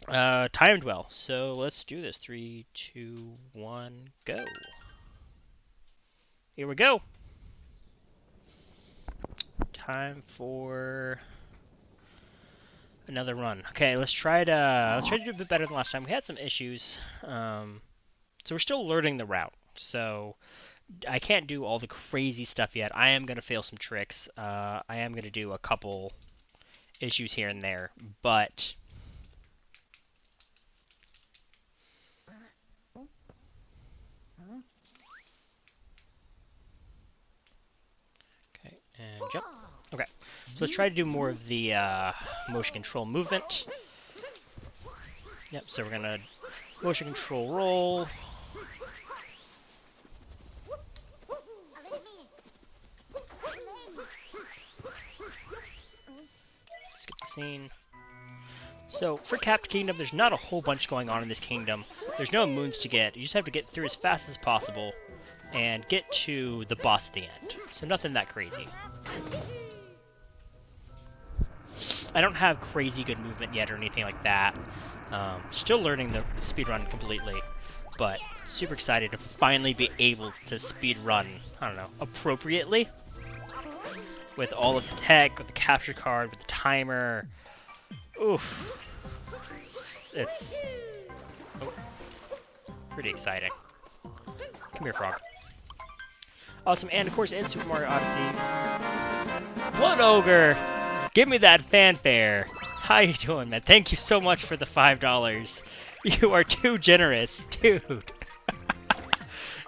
Timed well. So let's do this. 3, 2, 1, go. Here we go. Time for another run. Okay, let's try to do a bit better than last time. We had some issues, so we're still learning the route. So I can't do all the crazy stuff yet. I am gonna fail some tricks. I am gonna do a couple issues here and there, but okay, and jump. Okay, so let's try to do more of the motion control movement. Yep, so we're gonna motion control roll. Skip the scene. So for Captain Kingdom, there's not a whole bunch going on in this kingdom. There's no moons to get. You just have to get through as fast as possible and get to the boss at the end. So nothing that crazy. I don't have crazy good movement yet or anything like that. Still learning the speedrun completely, but super excited to finally be able to speedrun, I don't know, appropriately. With all of the tech, with the capture card, with the timer. Oof. It's pretty exciting. Come here, frog. Awesome, and of course in Super Mario Odyssey, Blood Ogre! Give me that fanfare! How you doing, man? Thank you so much for the $5. You are too generous, dude.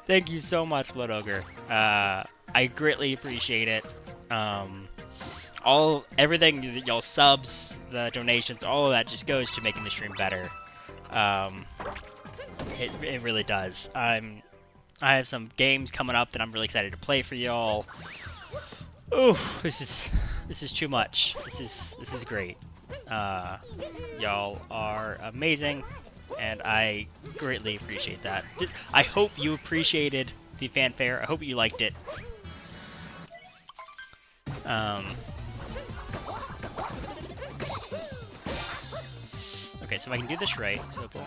Thank you so much, Blood Ogre. I greatly appreciate it. Everything, y'all subs, the donations, all of that just goes to making the stream better. It really does. I have some games coming up that I'm really excited to play for y'all. Ooh, this is too much. This is great. Y'all are amazing, and I greatly appreciate that. I hope you appreciated the fanfare. I hope you liked it. Okay, so if I can do this right, so boom.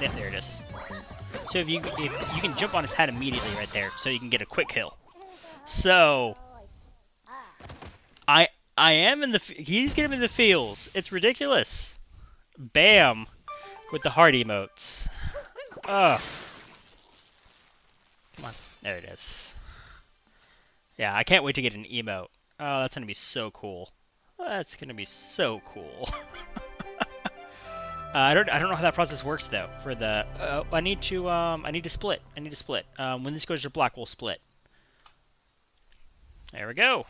Yeah, there it is. So if you can jump on his head immediately right there, so you can get a quick kill. So I am in the he's giving me the feels. It's ridiculous. Bam, with the heart emotes. Ugh. Come on, there it is. Yeah, I can't wait to get an emote. Oh, that's gonna be so cool. That's gonna be so cool. I don't know how that process works though. For the I need to split. When this goes to black, we'll split. There we go.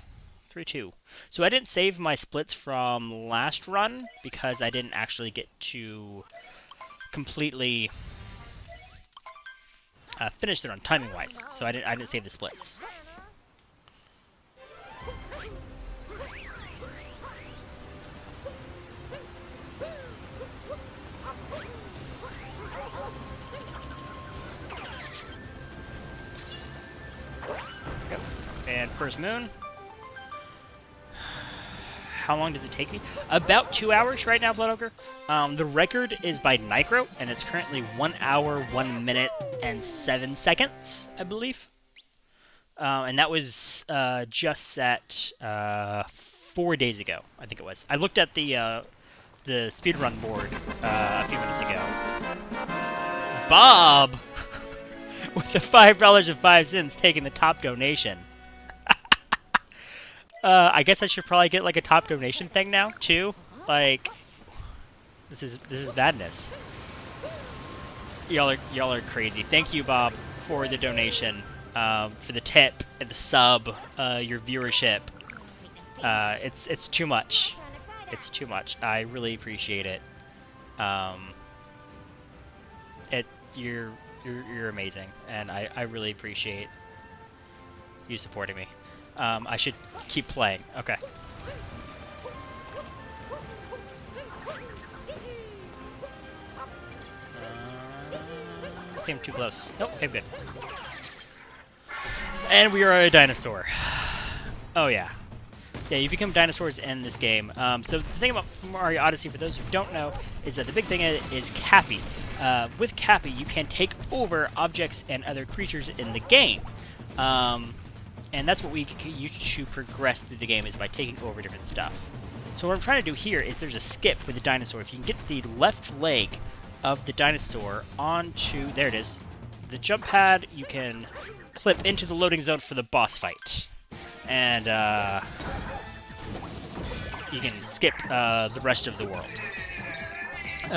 3-2. So I didn't save my splits from last run because I didn't actually get to completely finish the run timing wise. So I didn't save the splits. Go. And first moon. How long does it take me? About 2 hours right now, Blood Ogre. The record is by Nicro, and it's currently 1 hour, 1 minute, and 7 seconds, I believe. And that was just set 4 days ago, I think it was. I looked at the speedrun board a few minutes ago. Bob, with the $5.05 taking the top donation. I guess I should probably get like a top donation thing now too. Like, this is madness. Y'all are crazy. Thank you, Bob, for the donation, for the tip and the sub, your viewership. It's too much. It's too much. I really appreciate it. You're amazing, and I really appreciate you supporting me. I should keep playing. Okay. Came too close. Nope, okay, good. And we are a dinosaur. Oh yeah. Yeah, you become dinosaurs in this game. So the thing about Mario Odyssey, for those who don't know, is that the big thing is Cappy. With Cappy, you can take over objects and other creatures in the game. And that's what we use to progress through the game, is by taking over different stuff. So what I'm trying to do here is there's a skip with the dinosaur. If you can get the left leg of the dinosaur onto, there it is, the jump pad, you can clip into the loading zone for the boss fight. And you can skip the rest of the world.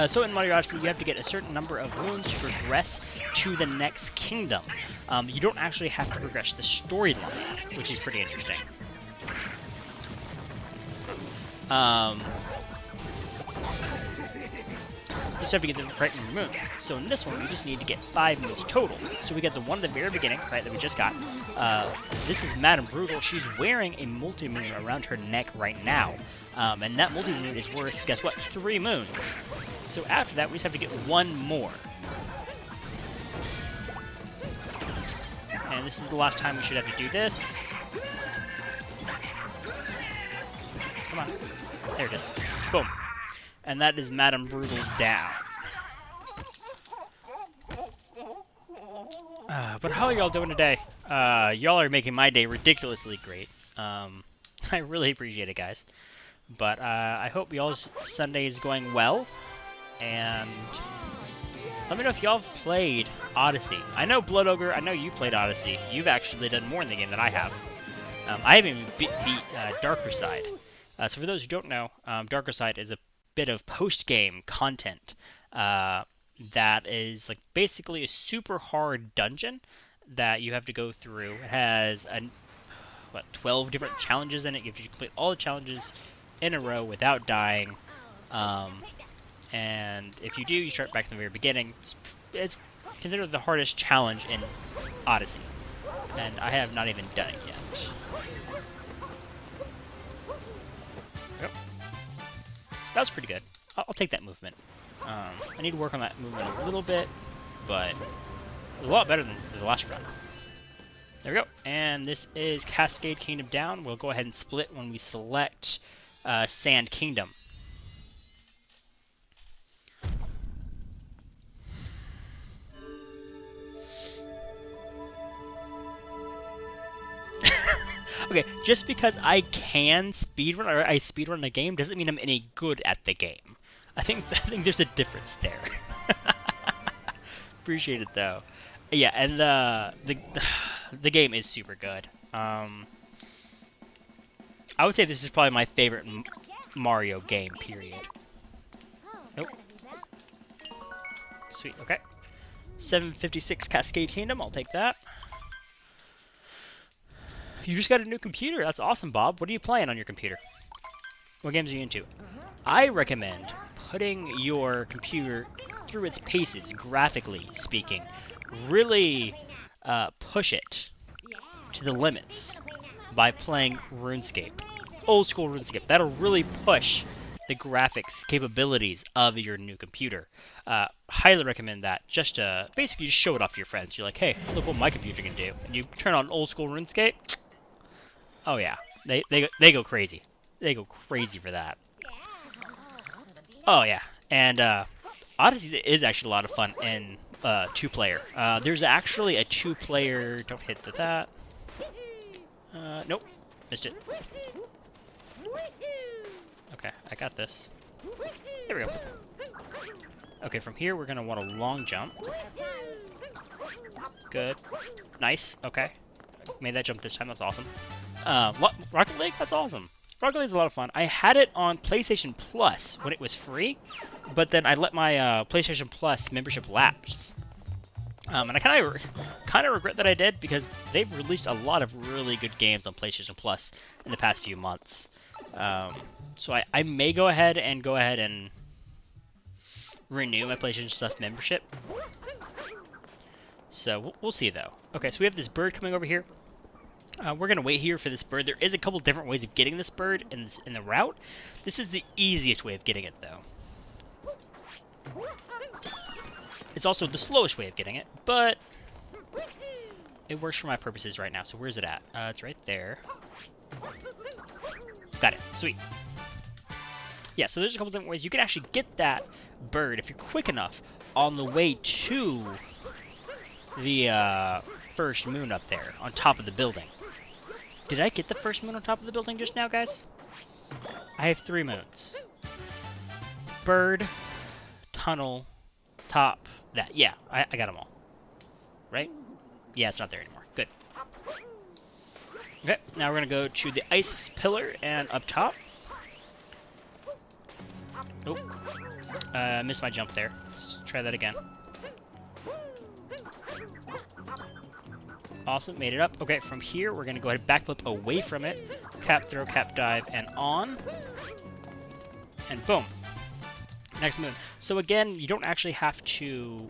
So in Mario Odyssey, you have to get a certain number of moons to progress to the next kingdom. You don't actually have to progress the storyline, which is pretty interesting. You just have to get the right number of moons. So in this one, we just need to get 5 moons total. So we get the one at the very beginning, right, that we just got. This is Madame Brutal. She's wearing a multi-moon around her neck right now. And that multi-moon is worth, guess what, 3 moons. So after that, we just have to get 1 more. And this is the last time we should have to do this. Come on. There it is. Boom. And that is Madame Brutal down. But how are y'all doing today? Y'all are making my day ridiculously great. I really appreciate it, guys. But I hope y'all's Sunday is going well. And let me know if y'all have played Odyssey. I know Blood Ogre, I know you played Odyssey. You've actually done more in the game than I have. I haven't even beat Darker Side. So for those who don't know, Darker Side is a bit of post-game content that is like basically a super hard dungeon that you have to go through. It has 12 different challenges in it. You have to complete all the challenges in a row without dying. And if you do, you start back from the very beginning. It's considered the hardest challenge in Odyssey, and I have not even done it yet. Yep. That was pretty good. I'll take that movement. I need to work on that movement a little bit, but it was a lot better than the last run. There we go. And this is Cascade Kingdom down. We'll go ahead and split when we select Sand Kingdom. Okay, just because I can speedrun, or I speedrun the game, doesn't mean I'm any good at the game. I think there's a difference there. Appreciate it though. Yeah, and the game is super good. I would say this is probably my favorite Mario game, period. Nope. Sweet, okay. 756 Cascade Kingdom, I'll take that. You just got a new computer. That's awesome, Bob. What are you playing on your computer? What games are you into? I recommend putting your computer through its paces, graphically speaking. Really push it to the limits by playing RuneScape. Old school RuneScape. That'll really push the graphics capabilities of your new computer. Highly recommend that. Just to basically just show it off to your friends. You're like, hey, look what my computer can do. And you turn on old school RuneScape. Oh yeah, they go crazy. They go crazy for that. Oh yeah, and Odyssey is actually a lot of fun in 2-player. There's actually a 2-player. Don't hit that. Nope, missed it. Okay, I got this. There we go. Okay, from here we're gonna want a long jump. Good, nice. Okay, made that jump this time. That's awesome. Rocket League? That's awesome. Rocket League is a lot of fun. I had it on PlayStation Plus when it was free, but then I let my PlayStation Plus membership lapse. And I kind of regret that I did, because they've released a lot of really good games on PlayStation Plus in the past few months. So I may go ahead and renew my PlayStation Plus membership. So we'll see though. Okay, so we have this bird coming over here. We're going to wait here for this bird. There is a couple different ways of getting this bird in the route. This is the easiest way of getting it, though. It's also the slowest way of getting it, but it works for my purposes right now. So where's it at? It's right there. Got it. Sweet. Yeah, so there's a couple different ways you can actually get that bird if you're quick enough on the way to the first moon up there on top of the building. Did I get the first moon on top of the building just now, guys? I have 3 moons. Bird, tunnel, top, that. Yeah, I got them all. Right? Yeah, it's not there anymore. Good. Okay, now we're going to go to the ice pillar and up top. Oh, missed my jump there. Let's try that again. Awesome, made it up. Okay, from here, we're going to go ahead and backflip away from it. Cap, throw, cap, dive, and on. And boom. Next moon. So again, you don't actually have to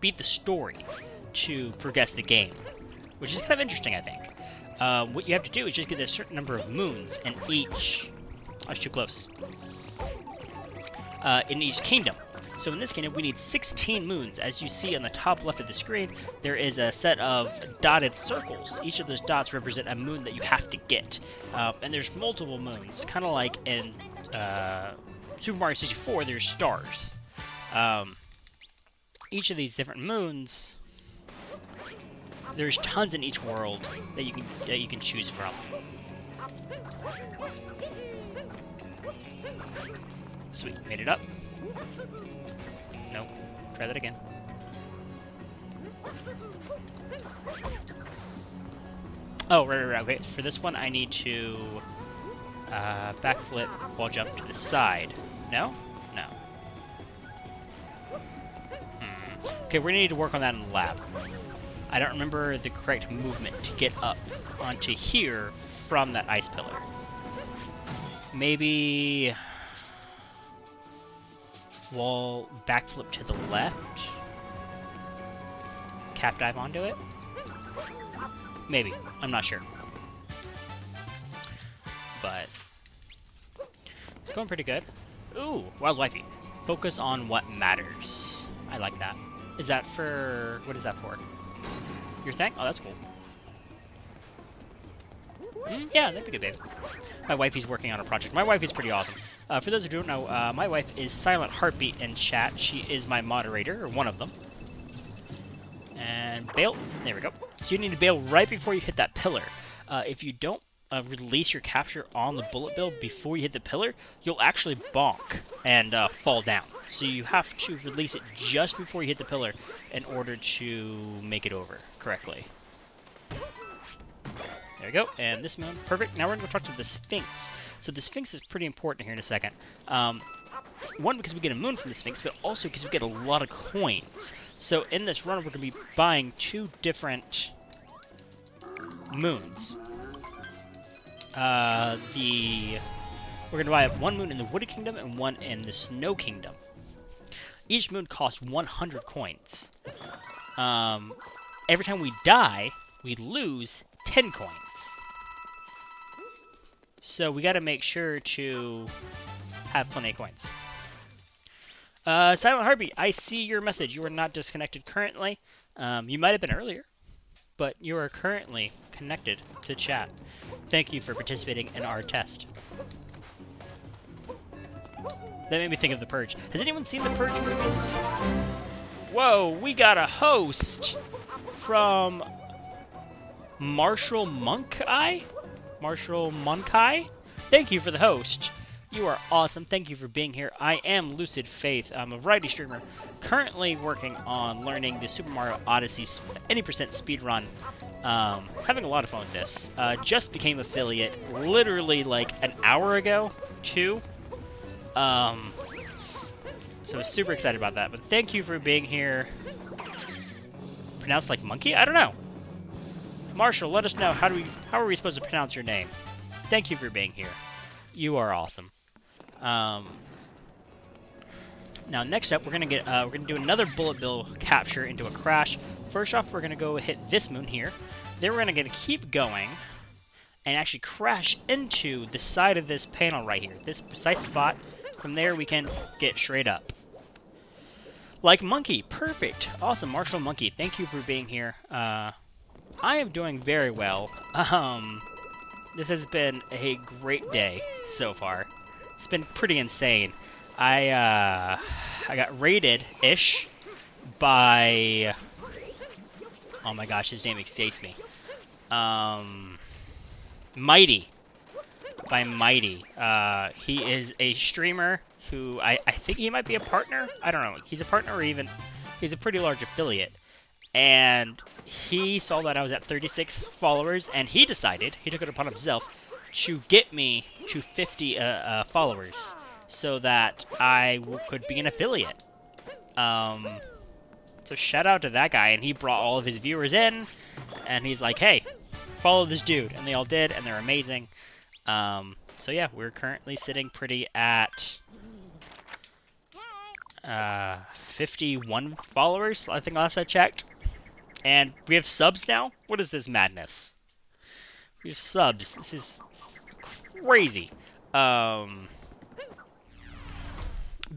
beat the story to progress the game, which is kind of interesting, I think. What you have to do is just get a certain number of moons in each... I was too close. In each kingdom. So in this kingdom, we need 16 moons. As you see on the top left of the screen, there is a set of dotted circles. Each of those dots represent a moon that you have to get. And there's multiple moons, kind of like in Super Mario 64, there's stars. Each of these different moons, there's tons in each world that you can choose from. Sweet, made it up. Nope. Try that again. Oh, right. Okay, for this one, I need to backflip wall jump to the side. No? No. Okay, we're gonna need to work on that in the lab. I don't remember the correct movement to get up onto here from that ice pillar. Maybe... wall backflip to the left. Cap dive onto it. Maybe. I'm not sure. But it's going pretty good. Ooh, wild wifey. Focus on what matters. I like that. Is that for... what is that for? Your thing? Oh, that's cool. Yeah, that'd be good, babe. My wifey's working on a project. My wife is pretty awesome. For those who don't know, my wife is Silent Heartbeat in chat. She is my moderator, or one of them. And bail. There we go. So you need to bail right before you hit that pillar. If you don't release your capture on the bullet bill before you hit the pillar, you'll actually bonk and fall down. So you have to release it just before you hit the pillar in order to make it over correctly. There we go, and this moon, perfect. Now we're going to go talk to the Sphinx. So the Sphinx is pretty important here in a second. One, because we get a moon from the Sphinx, but also because we get a lot of coins. So in this run, we're going to be buying 2 different moons. We're going to buy 1 moon in the Wooded Kingdom and 1 in the Snow Kingdom. Each moon costs 100 coins. Every time we die, we lose 10 coins. So we got to make sure to have plenty of coins. Silent Heartbeat, I see your message. You are not disconnected currently. You might have been earlier, but you are currently connected to chat. Thank you for participating in our test. That made me think of The Purge. Has anyone seen The Purge movies? Whoa, we got a host from Marshall Monkai? Marshall Monkai? Thank you for the host. You are awesome. Thank you for being here. I am Lucidfaith. I'm a variety streamer currently working on learning the Super Mario Odyssey any % speedrun. Having a lot of fun with this. Just became affiliate literally like an hour ago, 2. So super excited about that. But thank you for being here. Pronounced like monkey? I don't know. Marshall, let us know how are we supposed to pronounce your name? Thank you for being here. You are awesome. Now next up, we're gonna do another bullet bill capture into a crash. First off, we're gonna go hit this moon here. Then we're gonna keep going and actually crash into the side of this panel right here, this precise spot. From there, we can get straight up. Like monkey, perfect, awesome, Marshall Monkey. Thank you for being here. I am doing very well. This has been a great day so far. It's been pretty insane. I got raided-ish by... Oh my gosh, his name escapes me. Mighty. By Mighty. He is a streamer who I think he might be a partner. I don't know. He's a partner or even... He's a pretty large affiliate. And he saw that I was at 36 followers, and he decided, he took it upon himself, to get me to 50 followers so that I could be an affiliate. So shout out to that guy, and he brought all of his viewers in, and he's like, hey, follow this dude. And they all did, and they're amazing. So yeah, we're currently sitting pretty at 51 followers, I think last I checked. And we have subs now? What is this madness? We have subs. This is crazy.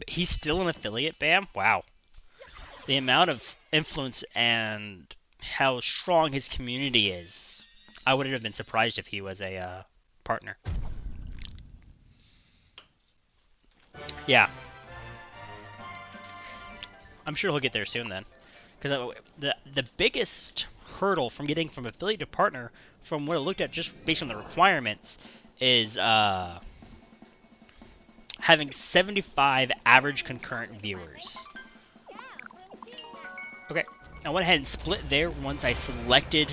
He's still an affiliate, Bam? Wow. The amount of influence and how strong his community is. I wouldn't have been surprised if he was a partner. Yeah. I'm sure he'll get there soon then. Because the biggest hurdle from getting from affiliate to partner, from what I looked at just based on the requirements, is having 75 average concurrent viewers. Okay, I went ahead and split there once I selected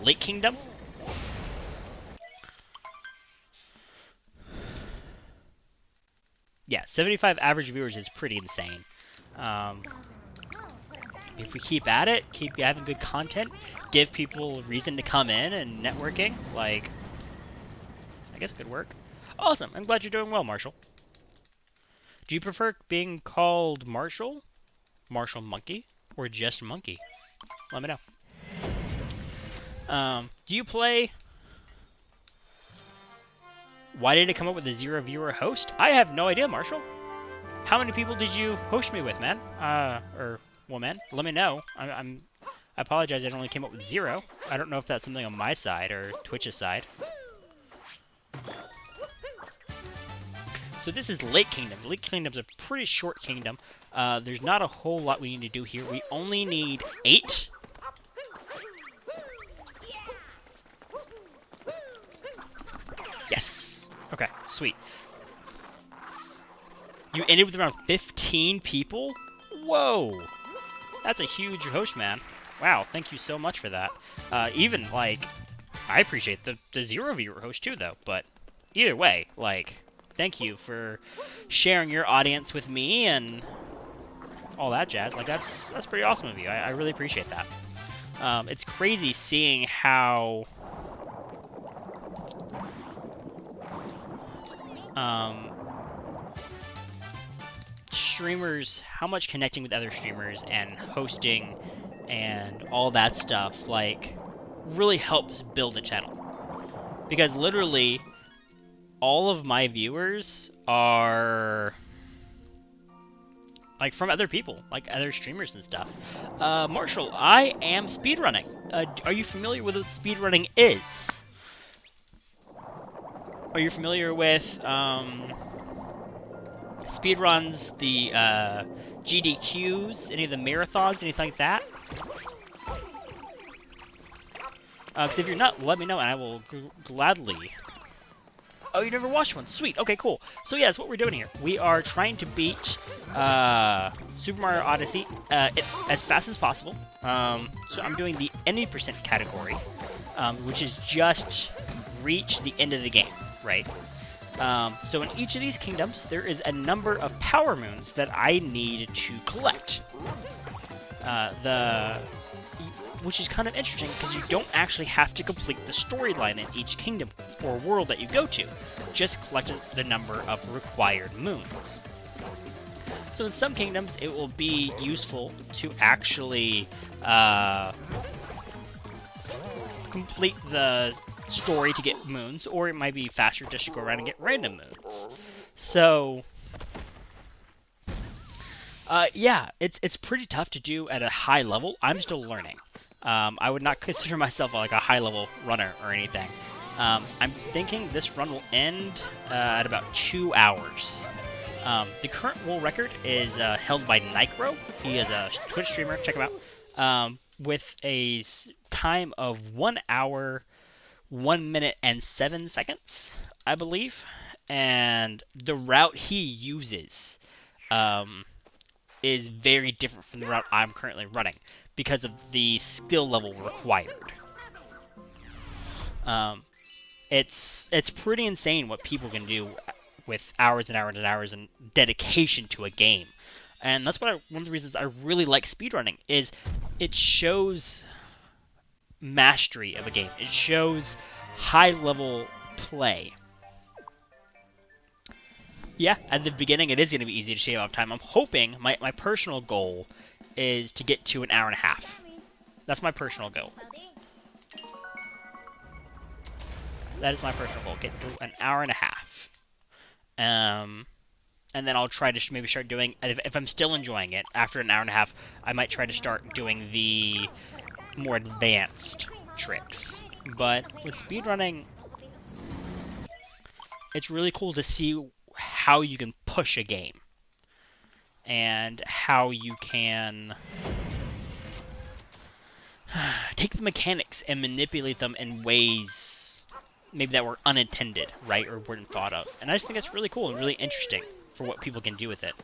Lake Kingdom. Yeah, 75 average viewers is pretty insane. If we keep at it, keep having good content, give people a reason to come in and networking, like, I guess it could work. Awesome. I'm glad you're doing well, Marshall. Do you prefer being called Marshall, Marshall Monkey, or just Monkey? Let me know. Do you play... Why did it come up with a 0 viewer host? I have no idea, Marshall. How many people did you host me with, man? Or woman? Let me know. I apologize, it only came up with 0. I don't know if that's something on my side or Twitch's side. So this is Lake Kingdom. Lake Kingdom's a pretty short kingdom. There's not a whole lot we need to do here. We only need 8. Yes. Okay, sweet. You ended with around 15 people? Whoa! That's a huge host, man. Wow, thank you so much for that. Even, like, I appreciate the 0 viewer host too, though. But either way, like, thank you for sharing your audience with me and all that jazz. Like, that's pretty awesome of you. I really appreciate that. It's crazy seeing how... streamers, how much connecting with other streamers and hosting and all that stuff, like, really helps build a channel. Because literally, all of my viewers are, like, from other people, like other streamers and stuff. Marshall, I am speedrunning. Are you familiar with what speedrunning is? Are you familiar with, speedruns, the GDQs, any of the marathons, anything like that? Because if you're not, let me know and I will gladly... Oh, you never watched one? Sweet, okay, cool. So yeah, that's what we're doing here. We are trying to beat Super Mario Odyssey as fast as possible. So I'm doing the any % category, which is just reach the end of the game, right? So in each of these kingdoms, there is a number of power moons that I need to collect. Which is kind of interesting because you don't actually have to complete the storyline in each kingdom or world that you go to. Just collect the number of required moons. So in some kingdoms, it will be useful to actually complete the story to get moons, or it might be faster just to go around and get random moons. So yeah, it's pretty tough to do at a high level. I'm still learning. I would not consider myself like a high level runner or anything. I'm thinking this run will end at about 2 hours. The current world record is held by Nicro. He is a Twitch streamer. Check him out. With a time of 1 hour, 1 minute, and 7 seconds, I believe. And the route he uses is very different from the route I'm currently running because of the skill level required. It's pretty insane what people can do with hours and hours and hours and dedication to a game. And that's one of the reasons I really like speedrunning, is it shows mastery of a game. It shows high-level play. Yeah, at the beginning it is going to be easy to shave off time. I'm hoping, my personal goal is to get to 1.5 hours. That's my personal goal. That is my personal goal, get to 1.5 hours. And then I'll try to maybe start doing, if I'm still enjoying it, after 1.5 hours, I might try to start doing the more advanced tricks. But with speedrunning, it's really cool to see how you can push a game. And how you can take the mechanics and manipulate them in ways maybe that were unintended, right, or weren't thought of. And I just think that's really cool and really interesting for what people can do with it.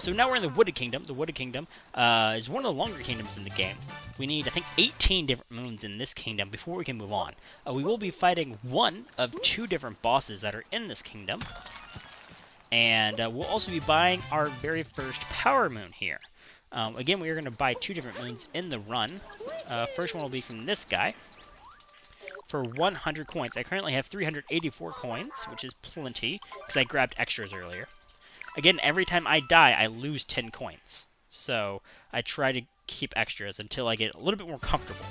So now we're in the Wooded Kingdom. The Wooded Kingdom is one of the longer kingdoms in the game. We need, I think, 18 different moons in this kingdom before we can move on. We will be fighting one of 2 different bosses that are in this kingdom. And we'll also be buying our very first power moon here. Again, we are going to buy 2 different moons in the run. First one will be from this guy for 100 coins. I currently have 384 coins, which is plenty, because I grabbed extras earlier. Again, every time I die, I lose 10 coins. So I try to keep extras until I get a little bit more comfortable.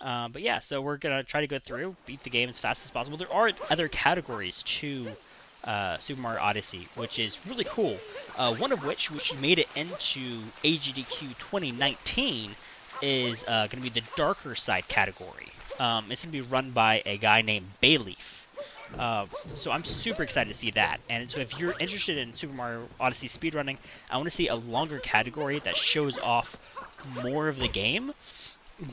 But yeah, so we're going to try to go through, beat the game as fast as possible. There are other categories to Super Mario Odyssey, which is really cool. One of which made it into AGDQ 2019, is going to be the darker side category. It's going to be run by a guy named Bayleaf. So I'm super excited to see that. And so if you're interested in Super Mario Odyssey speedrunning, I want to see a longer category that shows off more of the game.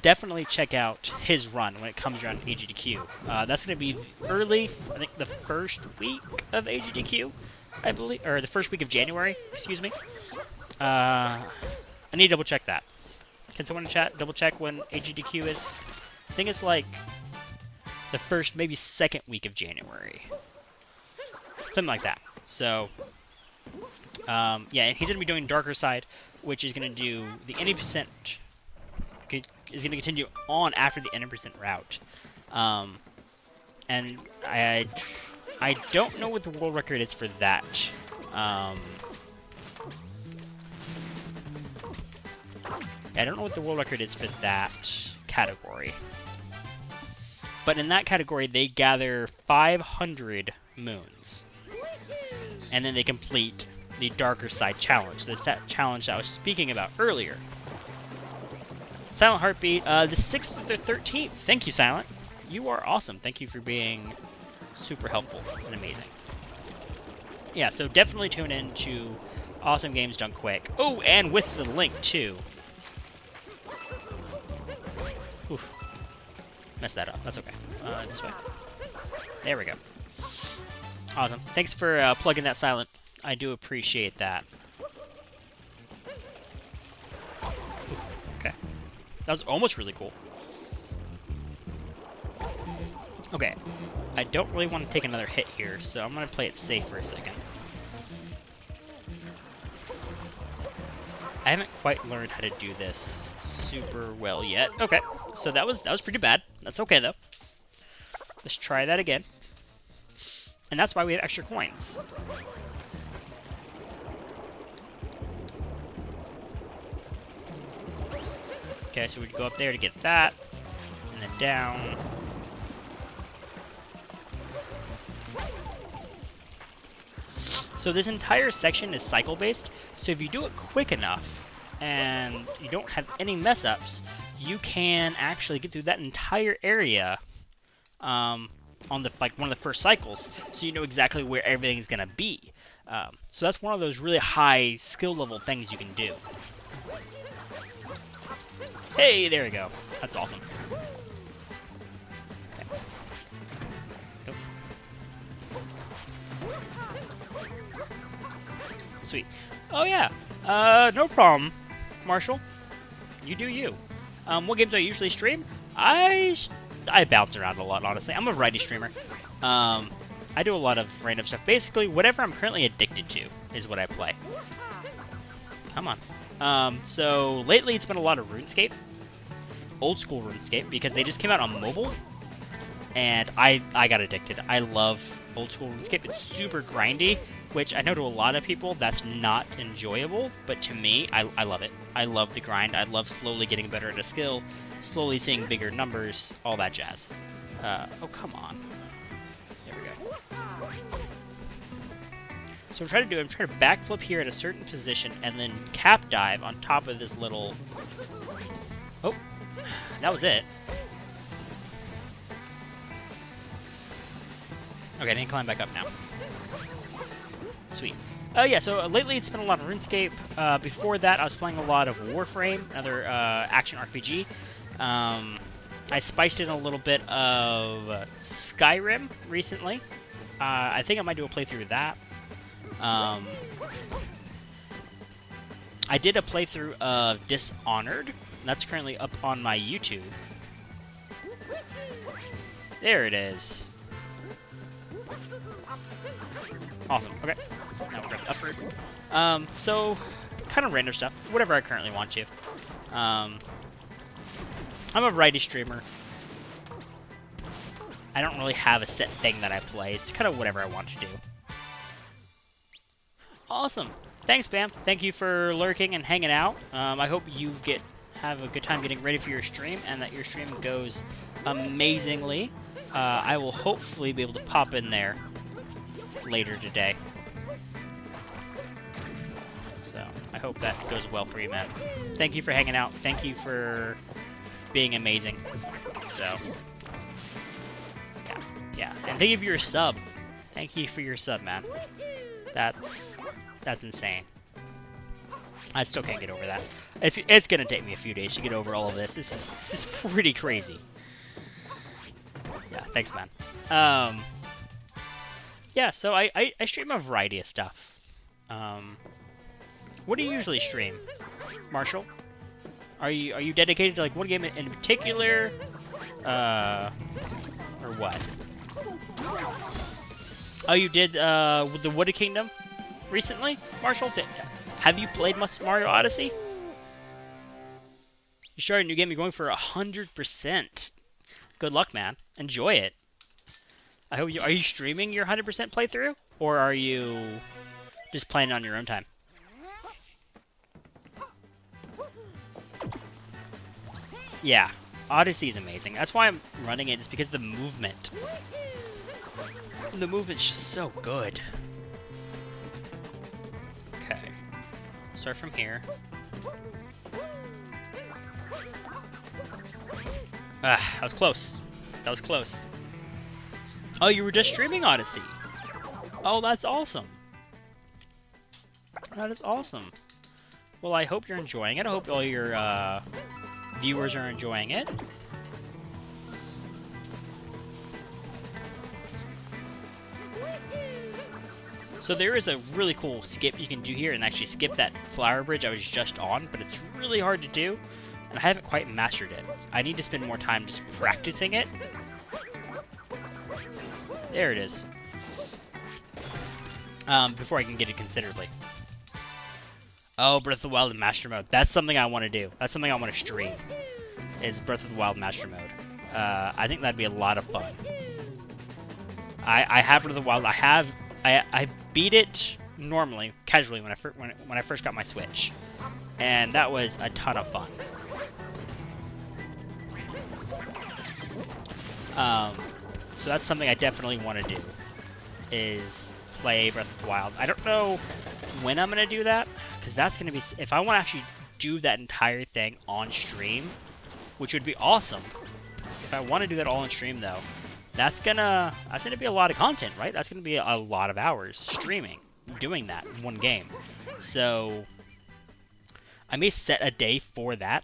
Definitely check out his run when it comes around AGDQ. That's going to be early, I think the first week of AGDQ, I believe, or the first week of January, excuse me. I need to double check that. Can someone in chat double check when AGDQ is? I think it's like the first, maybe second week of January. Something like that. So, yeah, and he's going to be doing Darker Side, which is going to do the 80%, is going to continue on after the 80% route. And I don't know what the world record is for that. I don't know what the world record is for that category. But in that category, they gather 500 moons. And then they complete the Darker Side challenge. That's that challenge I was speaking about earlier. Silent Heartbeat, the 6th to the 13th. Thank you, Silent. You are awesome. Thank you for being super helpful and amazing. Yeah, so definitely tune in to Awesome Games Done Quick. Oh, and with the link, too. Oof. Messed that up. That's okay. This way. There we go. Awesome. Thanks for plugging that, Silent. I do appreciate that. Oof. Okay. That was almost really cool. Okay. I don't really want to take another hit here, so I'm going to play it safe for a second. I haven't quite learned how to do this super well yet. Okay, so that was pretty bad. That's okay though. Let's try that again. And that's why we have extra coins. Okay, so we'd go up there to get that, and then down. So this entire section is cycle-based, so if you do it quick enough, and you don't have any mess ups, you can actually get through that entire area on the one of the first cycles, so you know exactly where everything's gonna be. So that's one of those really high skill level things you can do. Hey, there we go. That's awesome. Okay. Go. Sweet. Oh yeah. No problem, Marshall. You do you. What games do I usually stream? I bounce around a lot, honestly. I'm a variety streamer. I do a lot of random stuff. Basically, whatever I'm currently addicted to is what I play. Come on. So lately it's been a lot of RuneScape. Old school RuneScape, because they just came out on mobile. And I got addicted. I love old school RuneScape. It's super grindy, which I know to a lot of people that's not enjoyable, but to me, I love it. I love the grind. I love slowly getting better at a skill, slowly seeing bigger numbers, all that jazz. Oh, come on. There we go. So I'm trying to backflip here at a certain position and then cap dive on top of this little... Oh, that was it. Okay, I need to climb back up now. Sweet. Yeah, so lately it's been a lot of RuneScape. Before that, I was playing a lot of Warframe, another action RPG. I spiced in a little bit of Skyrim recently. I think I might do a playthrough of that. I did a playthrough of Dishonored. That's currently up on my YouTube. There it is. Awesome. Okay. Now we're going to upgrade. So, kind of random stuff. Whatever I currently want to. I'm a variety streamer. I don't really have a set thing that I play. It's kind of whatever I want to do. Awesome. Thanks, Bam. Thank you for lurking and hanging out. I hope you have a good time getting ready for your stream, and that your stream goes amazingly. I will hopefully be able to pop in there later today. So, I hope that goes well for you, man. Thank you for hanging out. Thank you for being amazing. So, yeah. And thank you for your sub. Thank you for your sub, man. That's insane. I still can't get over that. It's gonna take me a few days to get over all of this. This is pretty crazy. Yeah, thanks, man. Yeah, so I stream a variety of stuff. What do you usually stream, Marshall? Are you dedicated to like one game in particular, or what? Oh, you did with the Wooded Kingdom recently, Marshall? Have you played Mario Odyssey? You started a new game. You're going for 100%. Good luck, man. Enjoy it. I hope you are you streaming your 100% playthrough, or are you just playing on your own time? Yeah, Odyssey is amazing. That's why I'm running it. Is because the movement. The movement's just so good. Okay, start from here. Ah, that was close. That was close. Oh, you were just streaming Odyssey. Oh, that's awesome. That is awesome. Well, I hope you're enjoying it. I hope all your viewers are enjoying it. So there is a really cool skip you can do here and actually skip that flower bridge I was just on, but it's really hard to do, and I haven't quite mastered it. I need to spend more time just practicing it. There it is. Before I can get it considerably. Oh, Breath of the Wild in Master Mode. That's something I want to do. That's something I want to stream. Is Breath of the Wild Master Mode. I think that'd be a lot of fun. I have Breath of the Wild. I beat it normally, casually when I first got my Switch, and that was a ton of fun. So that's something I definitely want to do, is play Breath of the Wild. I don't know when I'm gonna do that, because that's gonna be, if I want to actually do that entire thing on stream, which would be awesome. If I want to do that all on stream, though, that's gonna be a lot of content, right? That's gonna be a lot of hours streaming, doing that in one game. So I may set a day for that,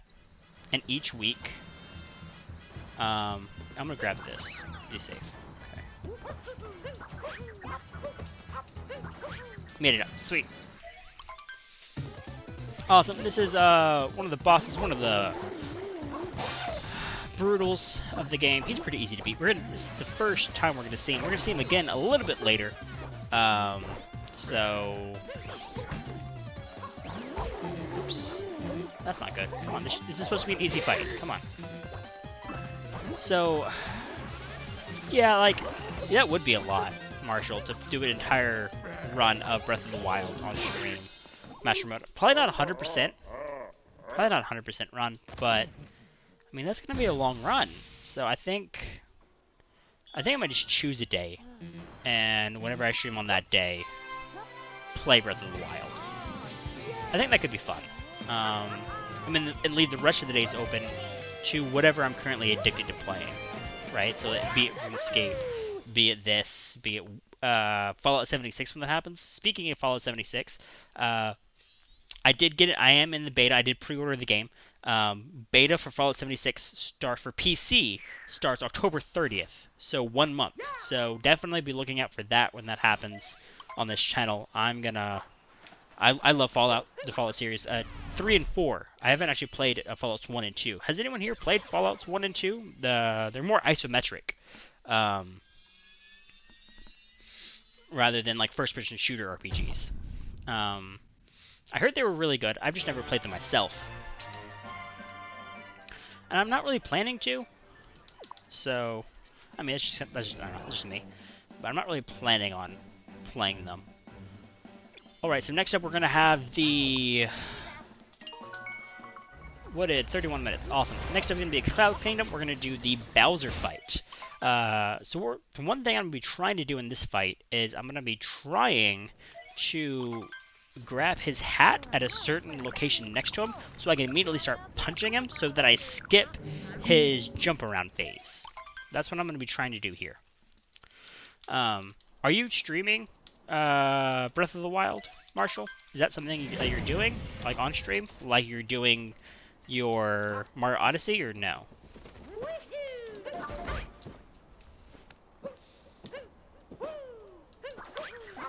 and each week, I'm gonna grab this. Be safe. Okay. Made it up. Sweet. Awesome. This is one of the bosses, one of the brutals of the game. He's pretty easy to beat. This is the first time we're gonna see him. We're gonna see him again a little bit later. So, oops, that's not good. Come on, this is supposed to be an easy fight. Come on. So, yeah, like, that would be a lot, Marshall, to do an entire run of Breath of the Wild on stream. Master Mode. Probably not 100%. Probably not 100% run, but I mean that's gonna be a long run. So I think I might just choose a day, and whenever I stream on that day, play Breath of the Wild. I think that could be fun. I mean, and leave the rest of the days open to whatever I'm currently addicted to playing, right? So be it RuneScape, be it this, be it Fallout 76 when that happens. Speaking of Fallout 76, I did get it. I am in the beta. I did pre-order the game. Beta for Fallout 76 for PC starts October 30th, so 1 month. So definitely be looking out for that when that happens on this channel. I love Fallout, the Fallout series. 3 and 4. I haven't actually played Fallouts 1 and 2. Has anyone here played Fallouts 1 and 2? They're more isometric, rather than like first-person shooter RPGs. I heard they were really good. I've just never played them myself. And I'm not really planning to. So, I mean, I don't know, that's just me. But I'm not really planning on playing them. Alright, so next up we're going to have the... What did 31 minutes? Awesome. Next up is going to be a Cloud Kingdom. We're going to do the Bowser fight. So the one thing I'm going to be trying to do in this fight is I'm going to be trying to grab his hat at a certain location next to him so I can immediately start punching him so that I skip his jump around phase. That's what I'm going to be trying to do here. Are you streaming Breath of the Wild, Marshall? Is that something that you're doing, like on stream, like you're doing your Mario Odyssey, or no?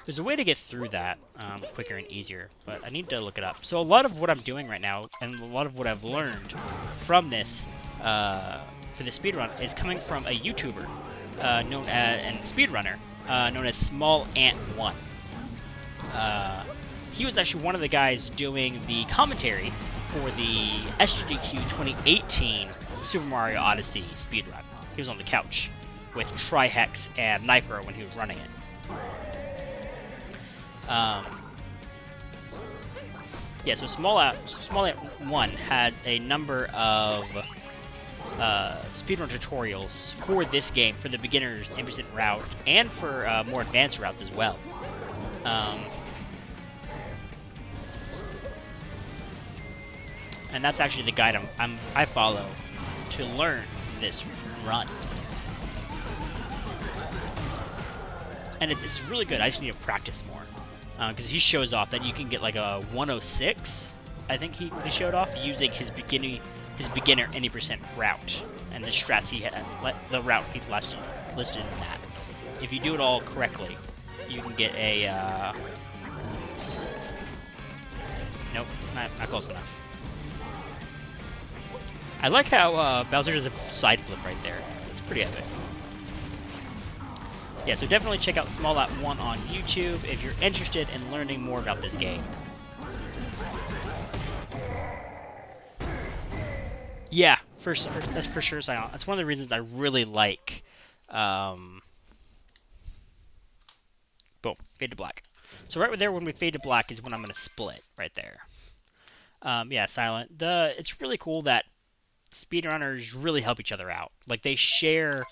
There's a way to get through that quicker and easier, but I need to look it up. So a lot of what I'm doing right now, and a lot of what I've learned from this, for the speedrun, is coming from a YouTuber known as, and speedrunner, known as Small Ant 1. He was actually one of the guys doing the commentary for the SGDQ 2018 Super Mario Odyssey speedrun. He was on the couch with Trihex and Nypro when he was running it. Yeah, so Small Ant 1 has a number of speedrun tutorials for this game, for the beginner's innocent route, and for more advanced routes as well. And that's actually the guide I follow to learn this run. And it's really good. I just need to practice more. Because he shows off that you can get like a 106, I think he showed off, using his beginner any percent route, and the strats he had, the route he listed in that. If you do it all correctly, you can get a, nope, not close enough. I like how Bowser does a side flip right there. It's pretty epic. Yeah, so definitely check out Small Ant 1 on YouTube if you're interested in learning more about this game. Yeah, that's for sure, Silent. That's one of the reasons I really like, boom, fade to black. So right there when we fade to black is when I'm going to split, right there. Yeah, Silent. It's really cool that speedrunners really help each other out. Like, they share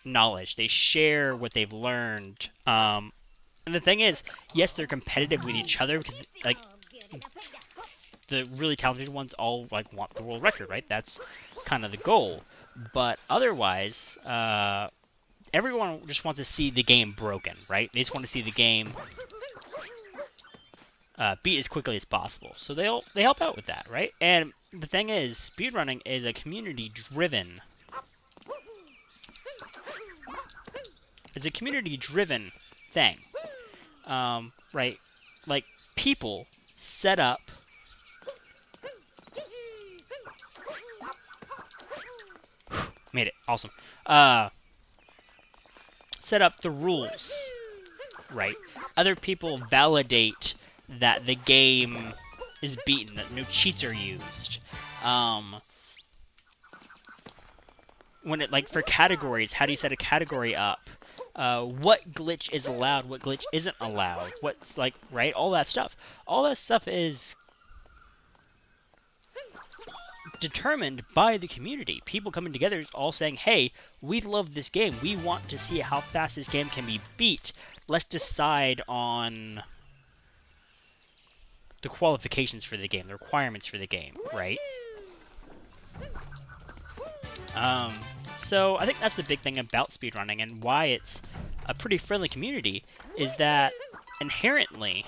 knowledge, they share what they've learned, and the thing is, yes, they're competitive with each other because, like, the really talented ones all like want the world record, right? That's kind of the goal. But otherwise, everyone just wants to see the game broken, right? They just want to see the game beat as quickly as possible. So they help out with that, right? And the thing is, speedrunning is a community-driven. It's a community-driven thing, right? Like people set up. Made it awesome. Set up the rules, right? Other people validate that the game is beaten, that no cheats are used. When it, like, for categories, how do you set a category up? What glitch is allowed, what glitch isn't allowed? What's, like, right? All that stuff. All that stuff is determined by the community. People coming together all saying, hey, we love this game. We want to see how fast this game can be beat. Let's decide on the qualifications for the game, the requirements for the game, right? So I think that's the big thing about speedrunning and why it's a pretty friendly community, is that inherently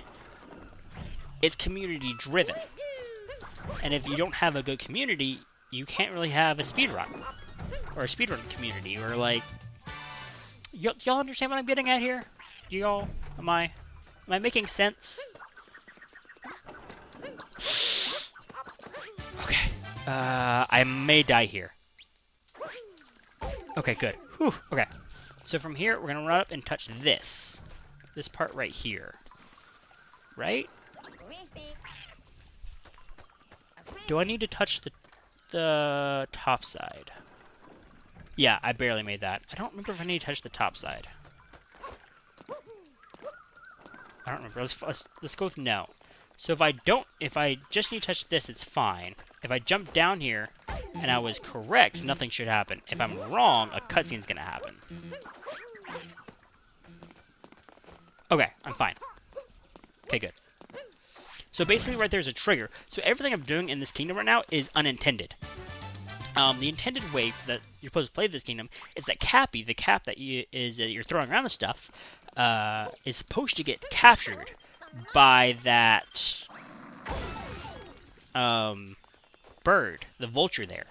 it's community driven. And if you don't have a good community, you can't really have a speedrun or a speedrun community, or like, y'all understand what I'm getting at here? Y'all, am I making sense? Okay, I may die here. Okay, good. Whew, okay. So from here, we're gonna run up and touch this part right here, right? Do I need to touch the top side? Yeah, I barely made that. I don't remember if I need to touch the top side. I don't remember. Let's go with no. So if I just need to touch this, it's fine. If I jump down here and I was correct, nothing should happen. If I'm wrong, a cutscene's gonna happen. Okay, I'm fine. Okay, good. So basically right there's a trigger. So everything I'm doing in this kingdom right now is unintended. The intended way that you're supposed to play this kingdom is that Cappy, the cap that you're throwing around the stuff, is supposed to get captured by that bird, the vulture there.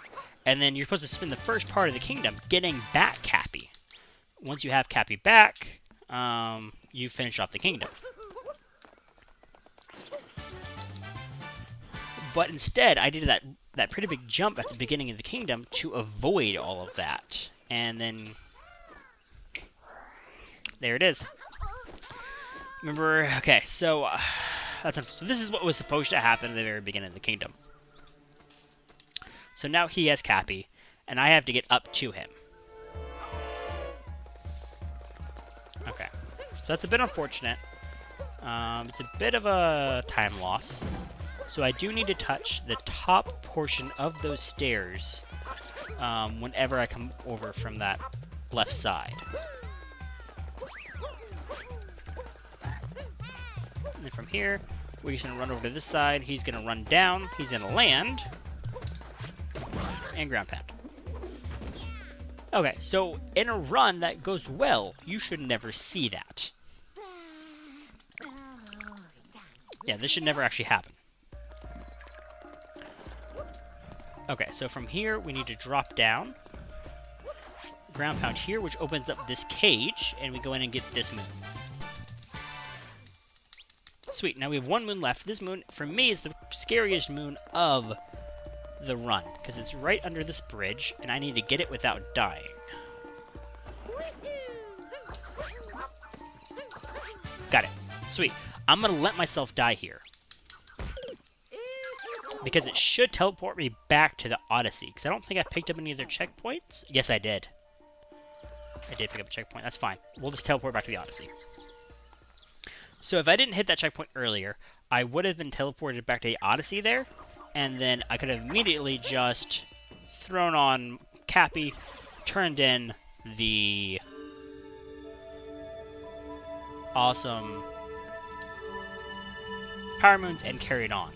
And then you're supposed to spend the first part of the kingdom getting back Cappy. Once you have Cappy back, you finish off the kingdom. But instead, I did that pretty big jump at the beginning of the kingdom to avoid all of that. And then there it is. Remember, okay, so so this is what was supposed to happen at the very beginning of the kingdom. So now he has Cappy, and I have to get up to him. Okay, so that's a bit unfortunate. It's a bit of a time loss. So I do need to touch the top portion of those stairs whenever I come over from that left side. And then from here, we're just going to run over to this side. He's going to run down. He's going to land. And ground pound. Okay, so in a run that goes well, you should never see that. Yeah, this should never actually happen. Okay, so from here, we need to drop down. Ground pound here, which opens up this cage, and we go in and get this moon. Sweet, now we have one moon left. This moon, for me, is the scariest moon of the run, because it's right under this bridge, and I need to get it without dying. Got it. Sweet. I'm going to let myself die here, because it should teleport me back to the Odyssey, because I don't think I picked up any other checkpoints. Yes, I did. I did pick up a checkpoint. That's fine. We'll just teleport back to the Odyssey. So if I didn't hit that checkpoint earlier, I would have been teleported back to the Odyssey there, and then I could have immediately just thrown on Cappy, turned in the awesome Power Moons, and carried on.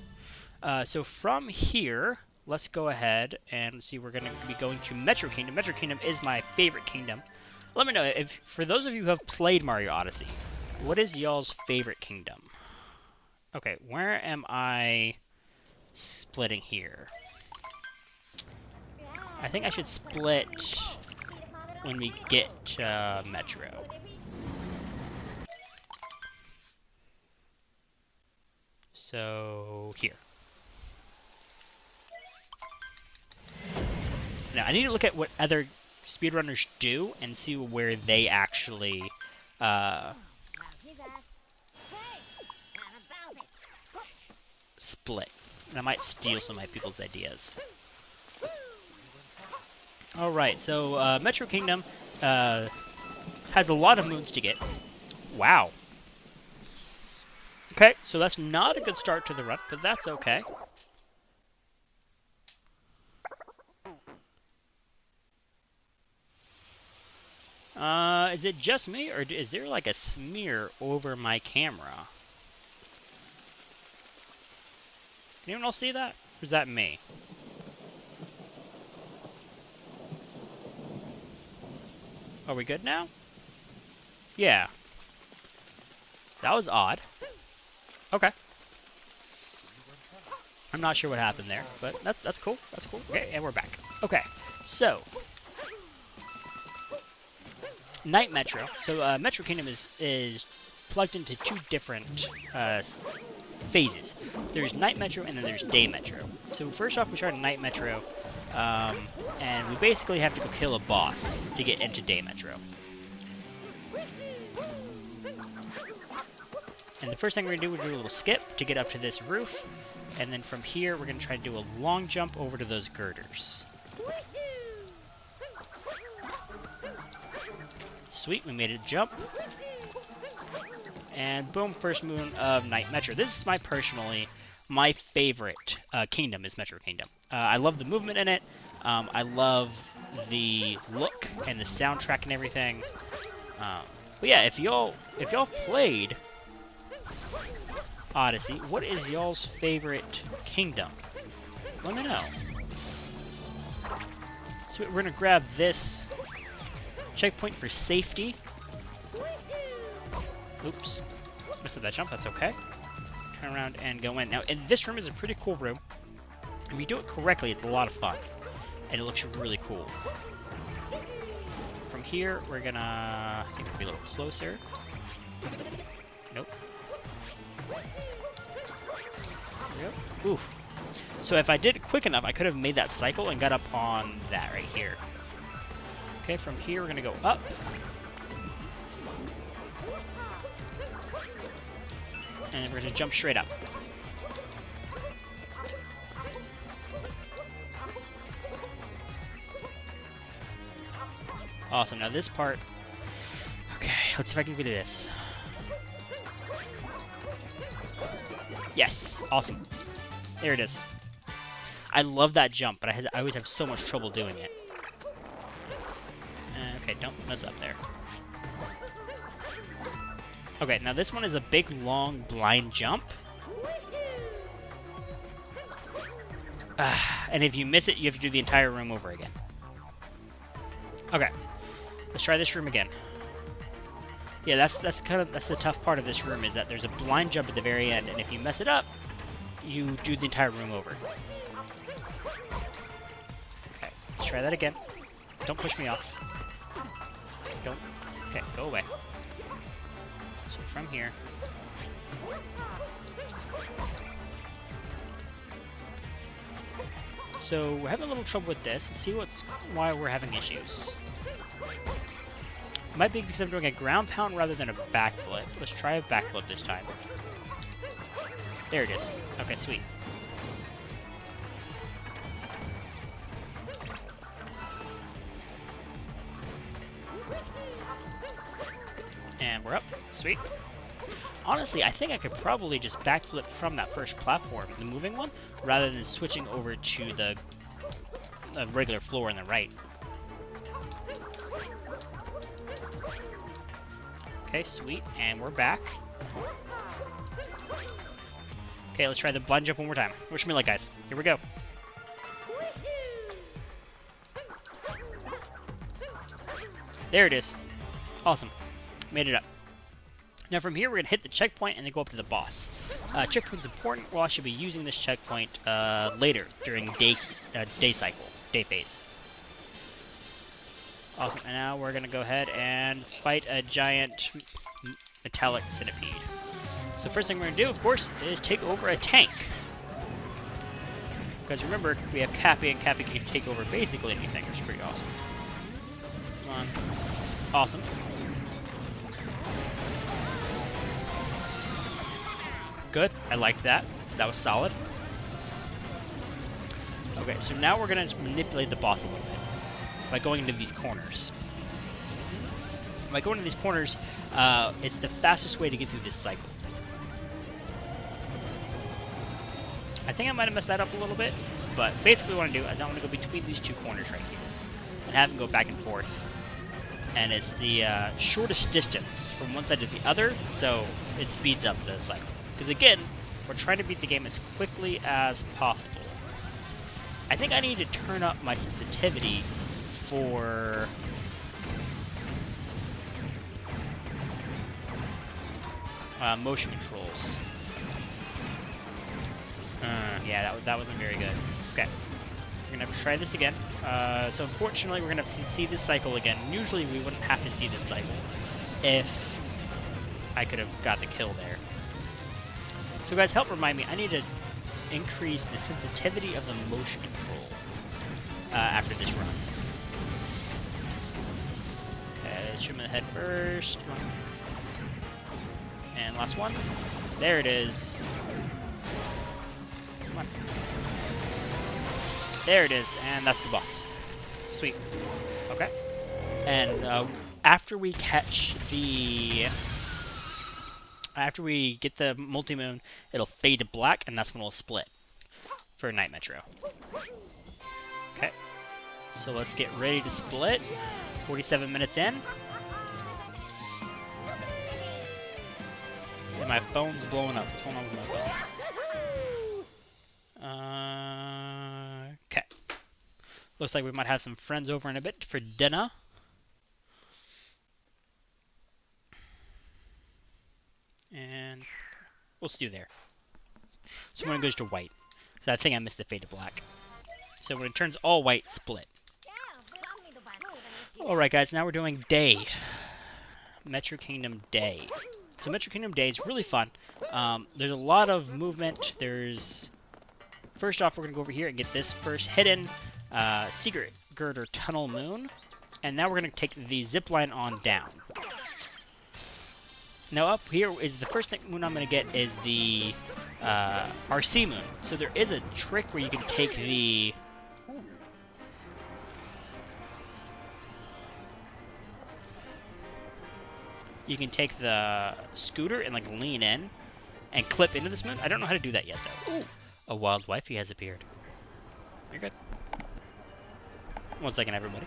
So from here, let's go ahead and see. We're going to be going to Metro Kingdom. Metro Kingdom is my favorite kingdom. Let me know if, for those of you who have played Mario Odyssey, what is y'all's favorite kingdom? Okay, where am I splitting here? I think I should split when we get Metro. So here. Now I need to look at what other speedrunners do and see where they actually split. And I might steal some of my people's ideas. Alright, so Metro Kingdom has a lot of moons to get. Wow. Okay, so that's not a good start to the run, but that's okay. Is it just me, or is there like a smear over my camera? Can anyone else see that? Or is that me? Are we good now? Yeah. That was odd. Okay. I'm not sure what happened there, but that's cool. That's cool. Okay, and we're back. Okay, so Night Metro. So Metro Kingdom is plugged into two different phases. There's Night Metro and then there's Day Metro. So first off, we start in Night Metro, and we basically have to go kill a boss to get into Day Metro. And the first thing we're going to do, a little skip to get up to this roof. And then from here, we're going to try to do a long jump over to those girders. Sweet, we made a jump. And boom, first moon of Night Metro. This is my favorite kingdom is Metro Kingdom. I love the movement in it. I love the look and the soundtrack and everything. But yeah, if y'all played Odyssey, what is y'all's favorite kingdom? Let me know. So we're gonna grab this checkpoint for safety. Oops, missed that jump. That's okay. Turn around and go in. Now, this room is a pretty cool room. If you do it correctly, it's a lot of fun, and it looks really cool. From here, we're gonna I think it'll be a little closer. Nope. Yep. Oof. So if I did it quick enough, I could have made that cycle and got up on that right here. Okay, from here we're gonna go up. And we're gonna jump straight up. Awesome, now this part... Okay, let's see if I can do this. Yes, awesome. There it is. I love that jump, but I always have so much trouble doing it. Okay, don't mess up there. Okay, now this one is a big, long, blind jump. And if you miss it, you have to do the entire room over again. Okay, let's try this room again. Yeah, that's the tough part of this room, is that there's a blind jump at the very end, and if you mess it up, you do the entire room over. Okay, let's try that again. Don't push me off. Don't. Okay, go away. So from here. So we're having a little trouble with this. Let's see why we're having issues. It might be because I'm doing a ground pound rather than a backflip. Let's try a backflip this time. There it is. Okay, sweet. And we're up. Sweet. Honestly, I think I could probably just backflip from that first platform, the moving one, rather than switching over to the regular floor on the right. Okay, sweet, and we're back. Okay, let's try the blind jump one more time. Wish me luck, guys. Here we go. There it is. Awesome. Made it up. Now from here, we're going to hit the checkpoint and then go up to the boss. Checkpoint's important. We'll actually be using this checkpoint later during day phase. Awesome. And now we're going to go ahead and fight a giant metallic centipede. So first thing we're going to do, of course, is take over a tank. Because remember, we have Cappy, and Cappy can take over basically anything, which is pretty awesome. Come on. Awesome. Good. I liked that. That was solid. Okay, so now we're going to manipulate the boss a little bit by going into these corners. By going into these corners, it's the fastest way to get through this cycle. I think I might have messed that up a little bit, but basically what I want to do is I want to go between these two corners right here and have them go back and forth. And it's the shortest distance from one side to the other, so it speeds up the cycle. Because again, we're trying to beat the game as quickly as possible. I think I need to turn up my sensitivity for motion controls. Yeah, that wasn't very good. Okay, we're gonna have to try this again. So unfortunately, we're gonna have to see this cycle again. Usually, we wouldn't have to see this cycle if I could have got the kill there. So guys, help remind me. I need to increase the sensitivity of the motion control after this run. Okay, let's shoot him in the head first. And last one. There it is. Come on. There it is, and that's the boss. Sweet. Okay. And after we catch the... After we get the multi-moon, it'll fade to black, and that's when we'll split for Night Metro. Okay. So let's get ready to split. 47 minutes in. And my phone's blowing up. What's going on with my phone? Okay. Looks like we might have some friends over in a bit for dinner. And we'll see you there. So when it goes to white. So I think I missed the fade to black. So when it turns all white, split. Alright guys, now we're doing day. Metro Kingdom Day. So Metro Kingdom Day is really fun. There's a lot of movement. First off, we're going to go over here and get this first hidden secret girder tunnel moon. And now we're going to take the zip line on down. Now up here is the first moon I'm going to get is the RC moon. So there is a trick where you can take the... You can take the scooter and like lean in and clip into this moon. I don't know how to do that yet though. Ooh, a wild wifey has appeared. You're good. 1 second, everybody.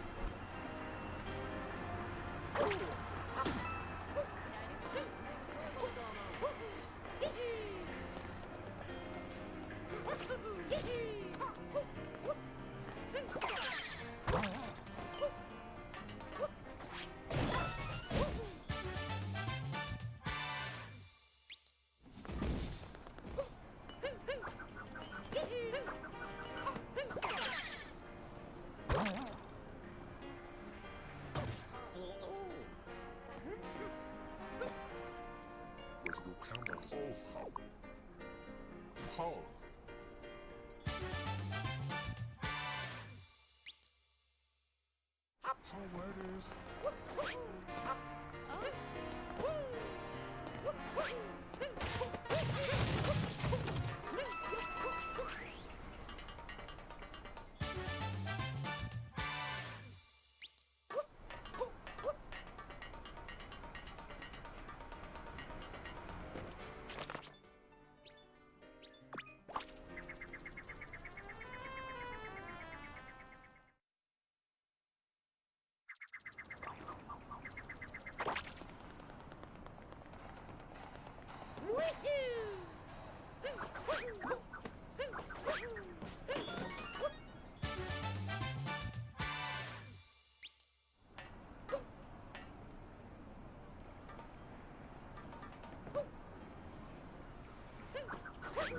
Hey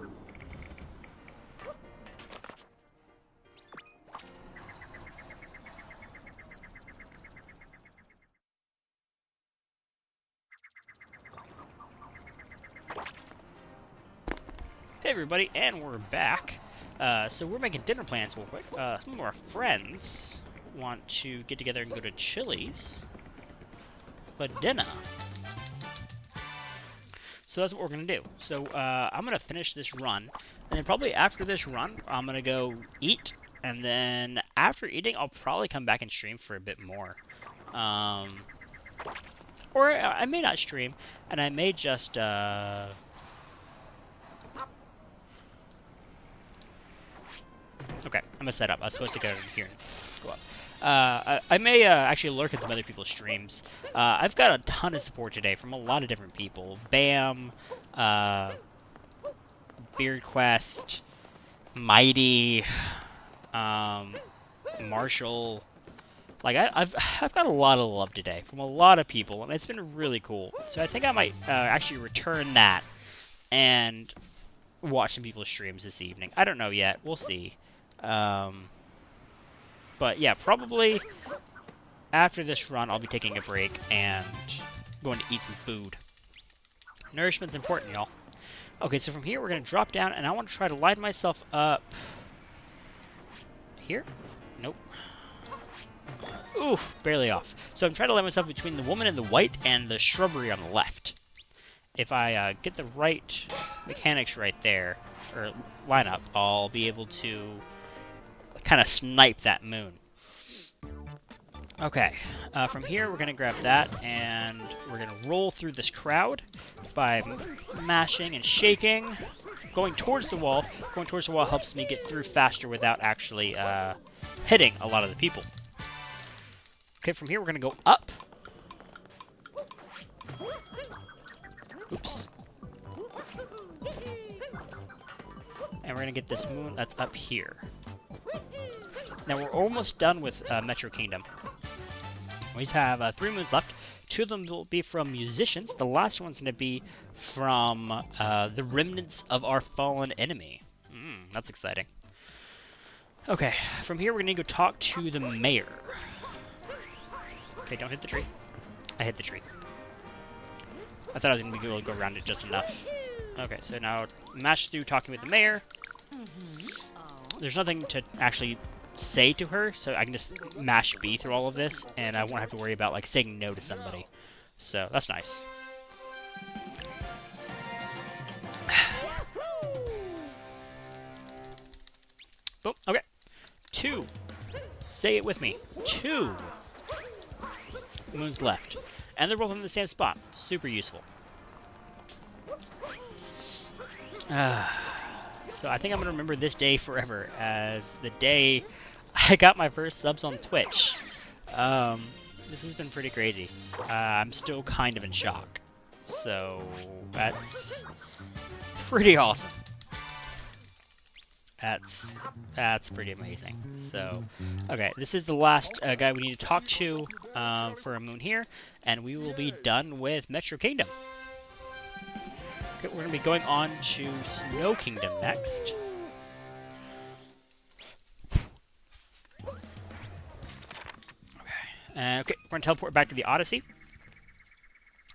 everybody, and we're back. So we're making dinner plans real quick. Some of our friends want to get together and go to Chili's for dinner. So that's what we're going to do. So I'm going to finish this run, and then probably after this run, I'm going to go eat, and then after eating, I'll probably come back and stream for a bit more. Or I may not stream, and I may just... Okay, I'm gonna set up. I was supposed to go in here and go up. I may actually lurk at some other people's streams. I've got a ton of support today from a lot of different people. Bam, Beard Quest, Mighty, Marshall. Like I've got a lot of love today from a lot of people, and it's been really cool. So I think I might actually return that and watch some people's streams this evening. I don't know yet. We'll see. But yeah, probably after this run, I'll be taking a break and going to eat some food. Nourishment's important, y'all. Okay, so from here, we're going to drop down, and I want to try to line myself up here. Nope. Oof, barely off. So I'm trying to line myself between the woman in the white and the shrubbery on the left. If I get the right mechanics right there, or line up, I'll be able to kind of snipe that moon. Okay, from here we're going to grab that, and we're going to roll through this crowd by mashing and shaking, going towards the wall. Going towards the wall helps me get through faster without actually hitting a lot of the people. Okay, from here we're going to go up. Oops. And we're going to get this moon that's up here. Now we're almost done with Metro Kingdom. We have 3 moons left. 2 of them will be from musicians. The last one's going to be from the remnants of our fallen enemy. That's exciting. Okay, from here we're going to go talk to the mayor. Okay, don't hit the tree. I hit the tree. I thought I was going to be able to go around it just enough. Okay, so now mash through talking with the mayor. There's nothing to actually say to her, so I can just mash B through all of this, and I won't have to worry about like saying no to somebody. So that's nice. Boom. Okay. 2. Say it with me. 2 moons left, and they're both in the same spot. Super useful. So I think I'm going to remember this day forever as the day I got my first subs on Twitch. This has been pretty crazy. I'm still kind of in shock. So that's pretty awesome. That's pretty amazing. So, okay, this is the last guy we need to talk to for a moon here, and we will be done with Metro Kingdom. Okay, we're going to be going on to Snow Kingdom next. Okay, we're going to teleport back to the Odyssey.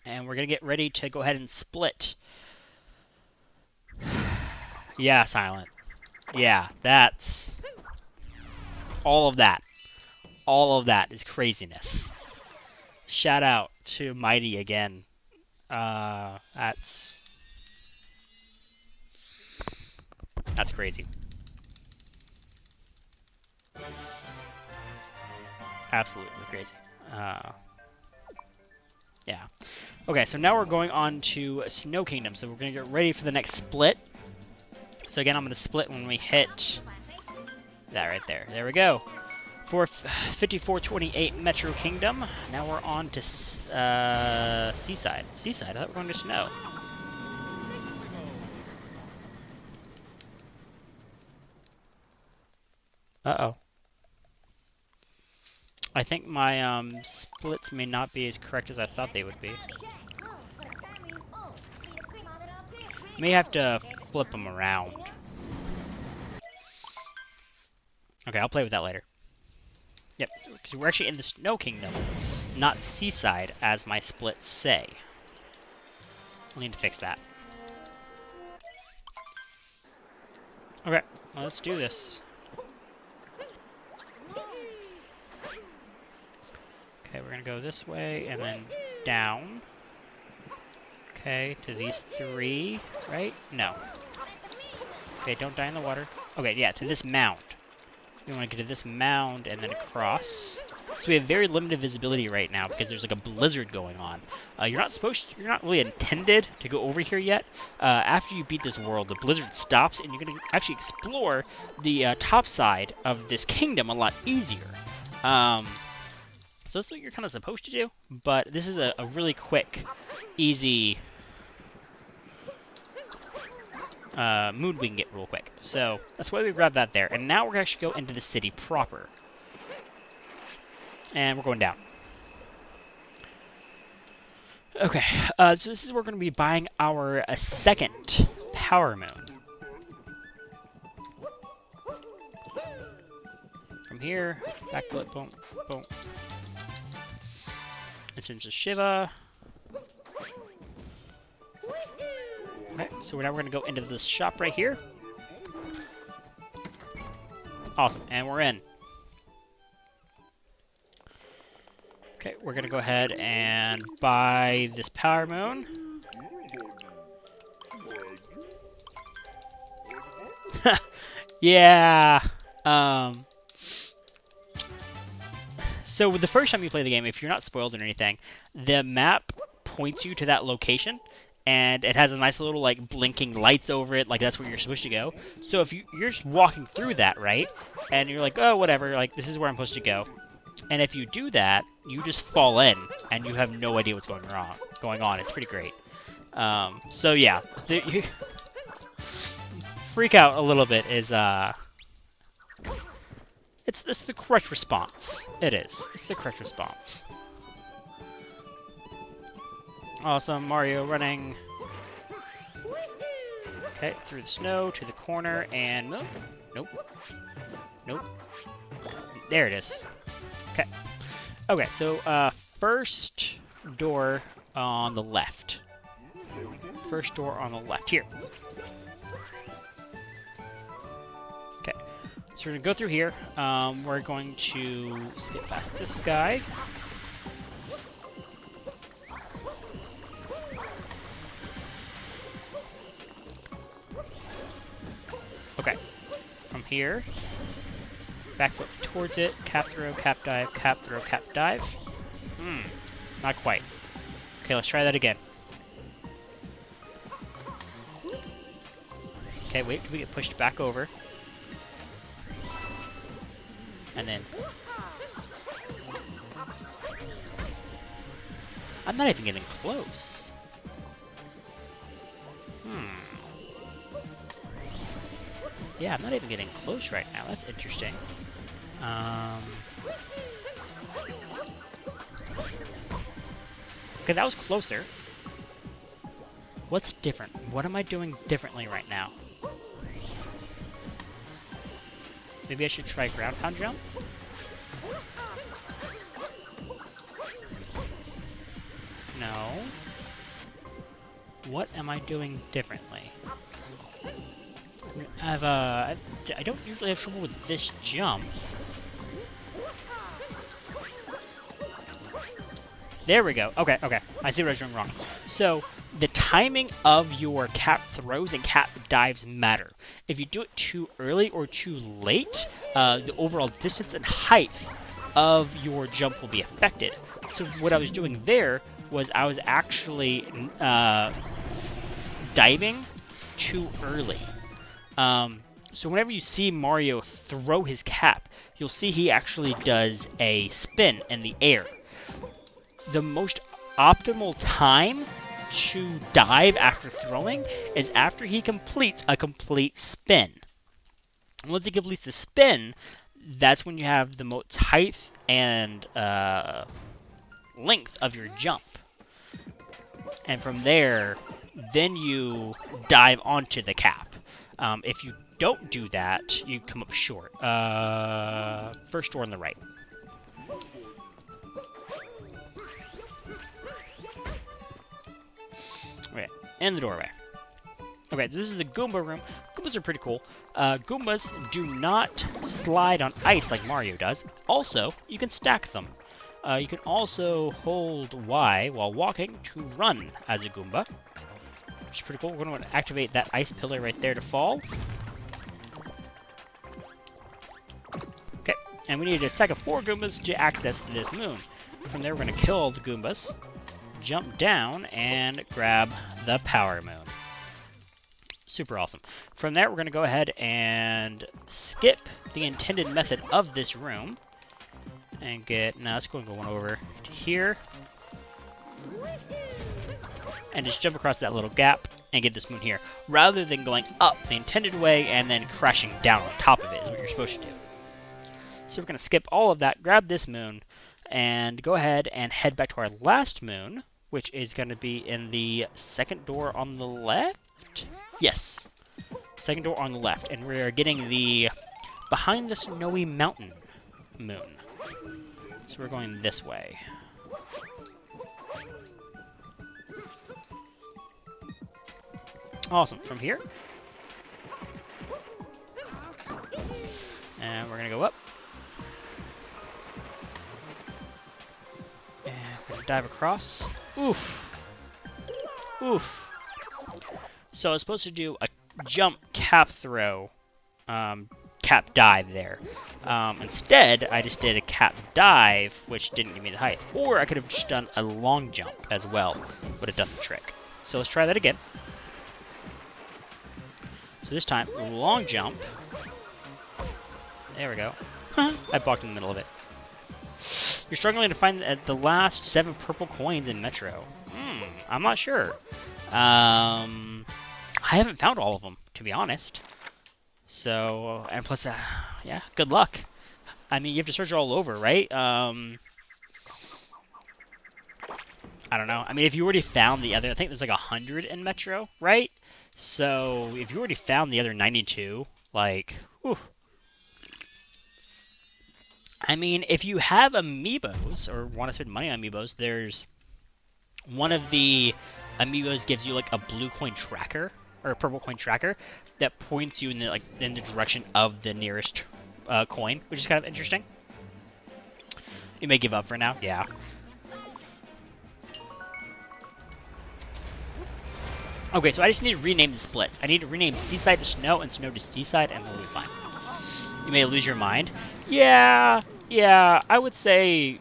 And we're going to get ready to go ahead and split. Yeah, Silent. Yeah, that's... all of that. All of that is craziness. Shout out to Mighty again. That's crazy. Absolutely crazy. Yeah. Okay, so now we're going on to Snow Kingdom. So we're going to get ready for the next split. So again, I'm going to split when we hit that right there. There we go. For 5428 Metro Kingdom. Now we're on to Seaside. Seaside? I thought we were going to Snow. Uh-oh. I think my splits may not be as correct as I thought they would be. May have to flip them around. Okay, I'll play with that later. Yep, because we're actually in the Snow Kingdom, not Seaside, as my splits say. We'll need to fix that. Okay, well, let's do this. Okay, we're gonna go this way and then down. Okay, to these 3, right? No. Okay, don't die in the water. Okay, yeah, to this mound. We want to get to this mound and then across. So we have very limited visibility right now because there's like a blizzard going on. You're not really intended to go over here yet. After you beat this world, the blizzard stops and you're going to actually explore the top side of this kingdom a lot easier. So that's what you're kind of supposed to do, but this is a really quick, easy mood we can get real quick. So that's why we grabbed that there. And now we're going to actually go into the city proper. And we're going down. Okay, so this is where we're going to be buying our second Power Moon. From here, backflip, boom, boom. Entrance to Shiva. Okay, so now we're going to go into this shop right here. Awesome, and we're in. Okay, we're going to go ahead and buy this Power Moon. Yeah. So the first time you play the game, if you're not spoiled or anything, the map points you to that location, and it has a nice little like blinking lights over it, like that's where you're supposed to go. So if you're just walking through that, right, and you're like, oh, whatever, like this is where I'm supposed to go, and if you do that, you just fall in, and you have no idea what's going on. It's pretty great. So yeah, you freak out a little bit is It's the correct response. It is. It's the correct response. Awesome, Mario running. Okay, through the snow to the corner and nope. Nope. Nope. There it is. Okay. Okay, so first door on the left. First door on the left. Here. Okay. So we're going to go through here. We're going to skip past this guy. Okay. From here, backflip towards it, cap throw, cap dive, cap throw, cap dive. Not quite. Okay, let's try that again. Okay, wait, we get pushed back over. And then... I'm not even getting close. Yeah, I'm not even getting close right now. That's interesting. Okay, that was closer. What's different? What am I doing differently right now? Maybe I should try ground pound jump? No. What am I doing differently? I don't usually have trouble with this jump. There we go. Okay, okay. I see what I was doing wrong. So, the timing of your cap throws and cap dives matter. If you do it too early or too late, the overall distance and height of your jump will be affected. So what I was doing there was I was actually diving too early. So whenever you see Mario throw his cap, you'll see he actually does a spin in the air. The most optimal time to dive after throwing is after he completes a complete spin. And once he completes the spin, that's when you have the most height and length of your jump. And from there, then you dive onto the cap. If you don't do that, you come up short. First door on the right. Okay, and the doorway. Okay, this is the Goomba room. Goombas are pretty cool. Goombas do not slide on ice like Mario does. Also, you can stack them. You can also hold Y while walking to run as a Goomba, which is pretty cool. We're going to activate that ice pillar right there to fall. Okay, and we need a stack of 4 Goombas to access this moon. From there, we're going to kill all the Goombas, jump down, and grab the power moon. Super awesome. From there, we're going to go ahead and skip the intended method of this room. And get, now let's go and go one over to here. And just jump across that little gap and get this moon here. Rather than going up the intended way and then crashing down on top of it is what you're supposed to do. So we're going to skip all of that, grab this moon, and go ahead and head back to our last moon, which is going to be in the second door on the left? Yes. Second door on the left. And we're getting the Behind the Snowy Mountain moon. So we're going this way. Awesome. From here. And we're going to go up. And we're going to dive across. Oof. Oof. So I was supposed to do a jump cap throw, cap dive there. Instead, I just did a cap dive, which didn't give me the height. Or I could have just done a long jump as well. Would have done the trick. So let's try that again. So this time, long jump. There we go. I blocked in the middle of it. You're struggling to find the last 7 purple coins in Metro. I'm not sure. I haven't found all of them, to be honest. So, and plus, yeah, good luck. I mean, you have to search all over, right? I don't know. I mean, if you already found the other, I think there's like 100 in Metro, right? So, if you already found the other 92, like, whew. I mean, if you have amiibos, or want to spend money on amiibos, there's one of the amiibos gives you like a blue coin tracker, or a purple coin tracker, that points you in the direction of the nearest coin, which is kind of interesting. You may give up for now, yeah. Okay, so I just need to rename the splits. I need to rename Seaside to Snow and Snow to Seaside, and we'll be fine. You may lose your mind. Yeah, I would say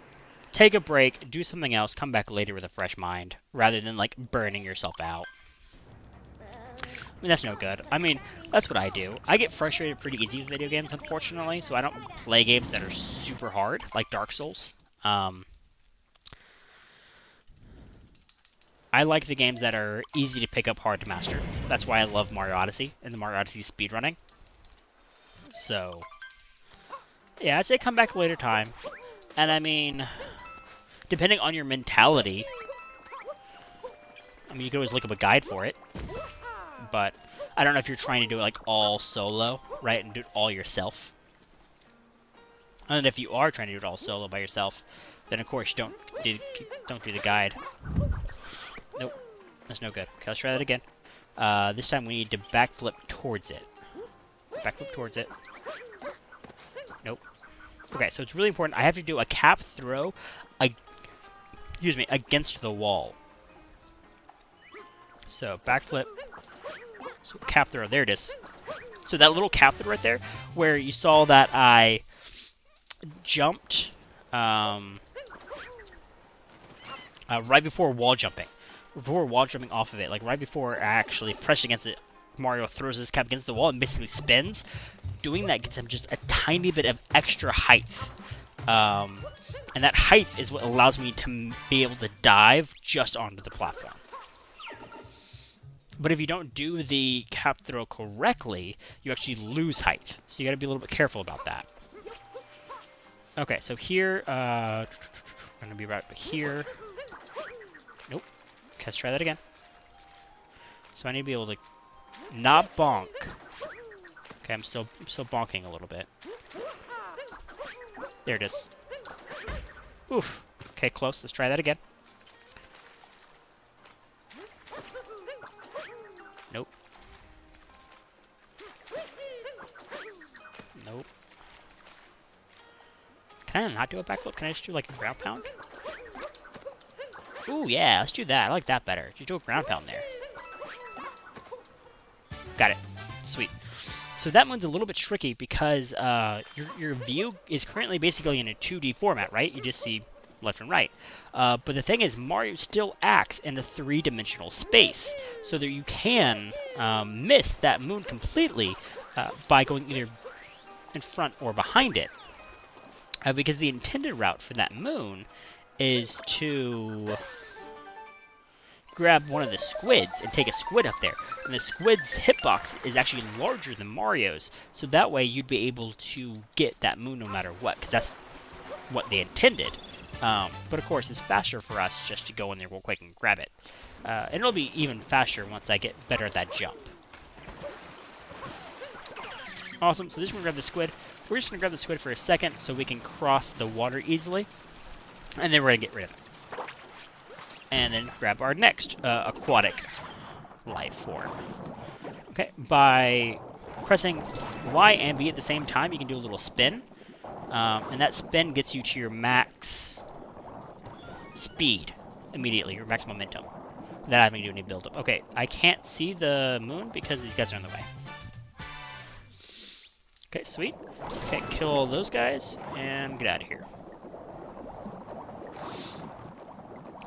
take a break, do something else, come back later with a fresh mind, rather than, like, burning yourself out. I mean, that's no good. I mean, that's what I do. I get frustrated pretty easy with video games, unfortunately, so I don't play games that are super hard, like Dark Souls. I like the games that are easy to pick up, hard to master. That's why I love Mario Odyssey and the Mario Odyssey speedrunning. So, yeah, I'd say come back a later time. And I mean, depending on your mentality, I mean, you could always look up a guide for it. But I don't know if you're trying to do it like all solo, right, and do it all yourself. And if you are trying to do it all solo by yourself, then of course don't do the guide. Nope, that's no good. Okay, let's try that again. This time we need to backflip towards it. Backflip towards it. Nope. Okay, so it's really important. I have to do a cap throw, against the wall. So backflip. So cap throw. There it is. So that little cap throw right there, where you saw that I jumped right before wall jumping. Before wall jumping off of it, like right before I actually pressed against it, Mario throws his cap against the wall and basically spins. Doing that gets him just a tiny bit of extra height. And that height is what allows me to be able to dive just onto the platform. But if you don't do the cap throw correctly, you actually lose height. So you gotta be a little bit careful about that. Okay, so here, I'm gonna be right here. Nope. Okay, let's try that again. So I need to be able to not bonk. Okay, I'm still bonking a little bit. There it is. Oof. Okay, close. Let's try that again. Nope. Nope. Can I not do a backflip? Can I just do like a ground pound? Ooh, yeah, let's do that. I like that better. Just do a ground pound there. Got it. Sweet. So that one's a little bit tricky because your view is currently basically in a 2D format, right? You just see left and right. But the thing is, Mario still acts in a 3-dimensional space, so that you can miss that moon completely by going either in front or behind it. Because the intended route for that moon is to grab one of the squids and take a squid up there. And the squid's hitbox is actually larger than Mario's, so that way you'd be able to get that moon no matter what, because that's what they intended. But of course, it's faster for us just to go in there real quick and grab it. And it'll be even faster once I get better at that jump. Awesome, so this is going to grab the squid. We're just going to grab the squid for a second so we can cross the water easily. And then we're going to get rid of it. And then grab our next aquatic life form. Okay, by pressing Y and B at the same time, you can do a little spin. And that spin gets you to your max speed immediately, your max momentum, without having to do any build-up. Okay, I can't see the moon because these guys are in the way. Okay, sweet. Okay, kill those guys and get out of here.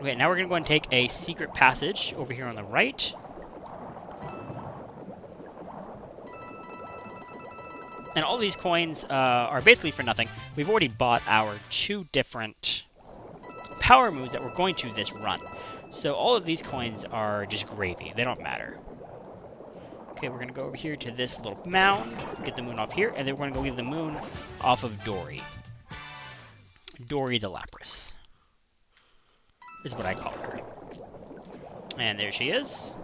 Okay, now we're going to go and take a secret passage over here on the right. And all these coins are basically for nothing. We've already bought our 2 different power moves that we're going to this run. So all of these coins are just gravy. They don't matter. Okay, we're going to go over here to this little mound, get the moon off here, and then we're going to go get the moon off of Dory. Dory the Lapras is what I call her. And there she is.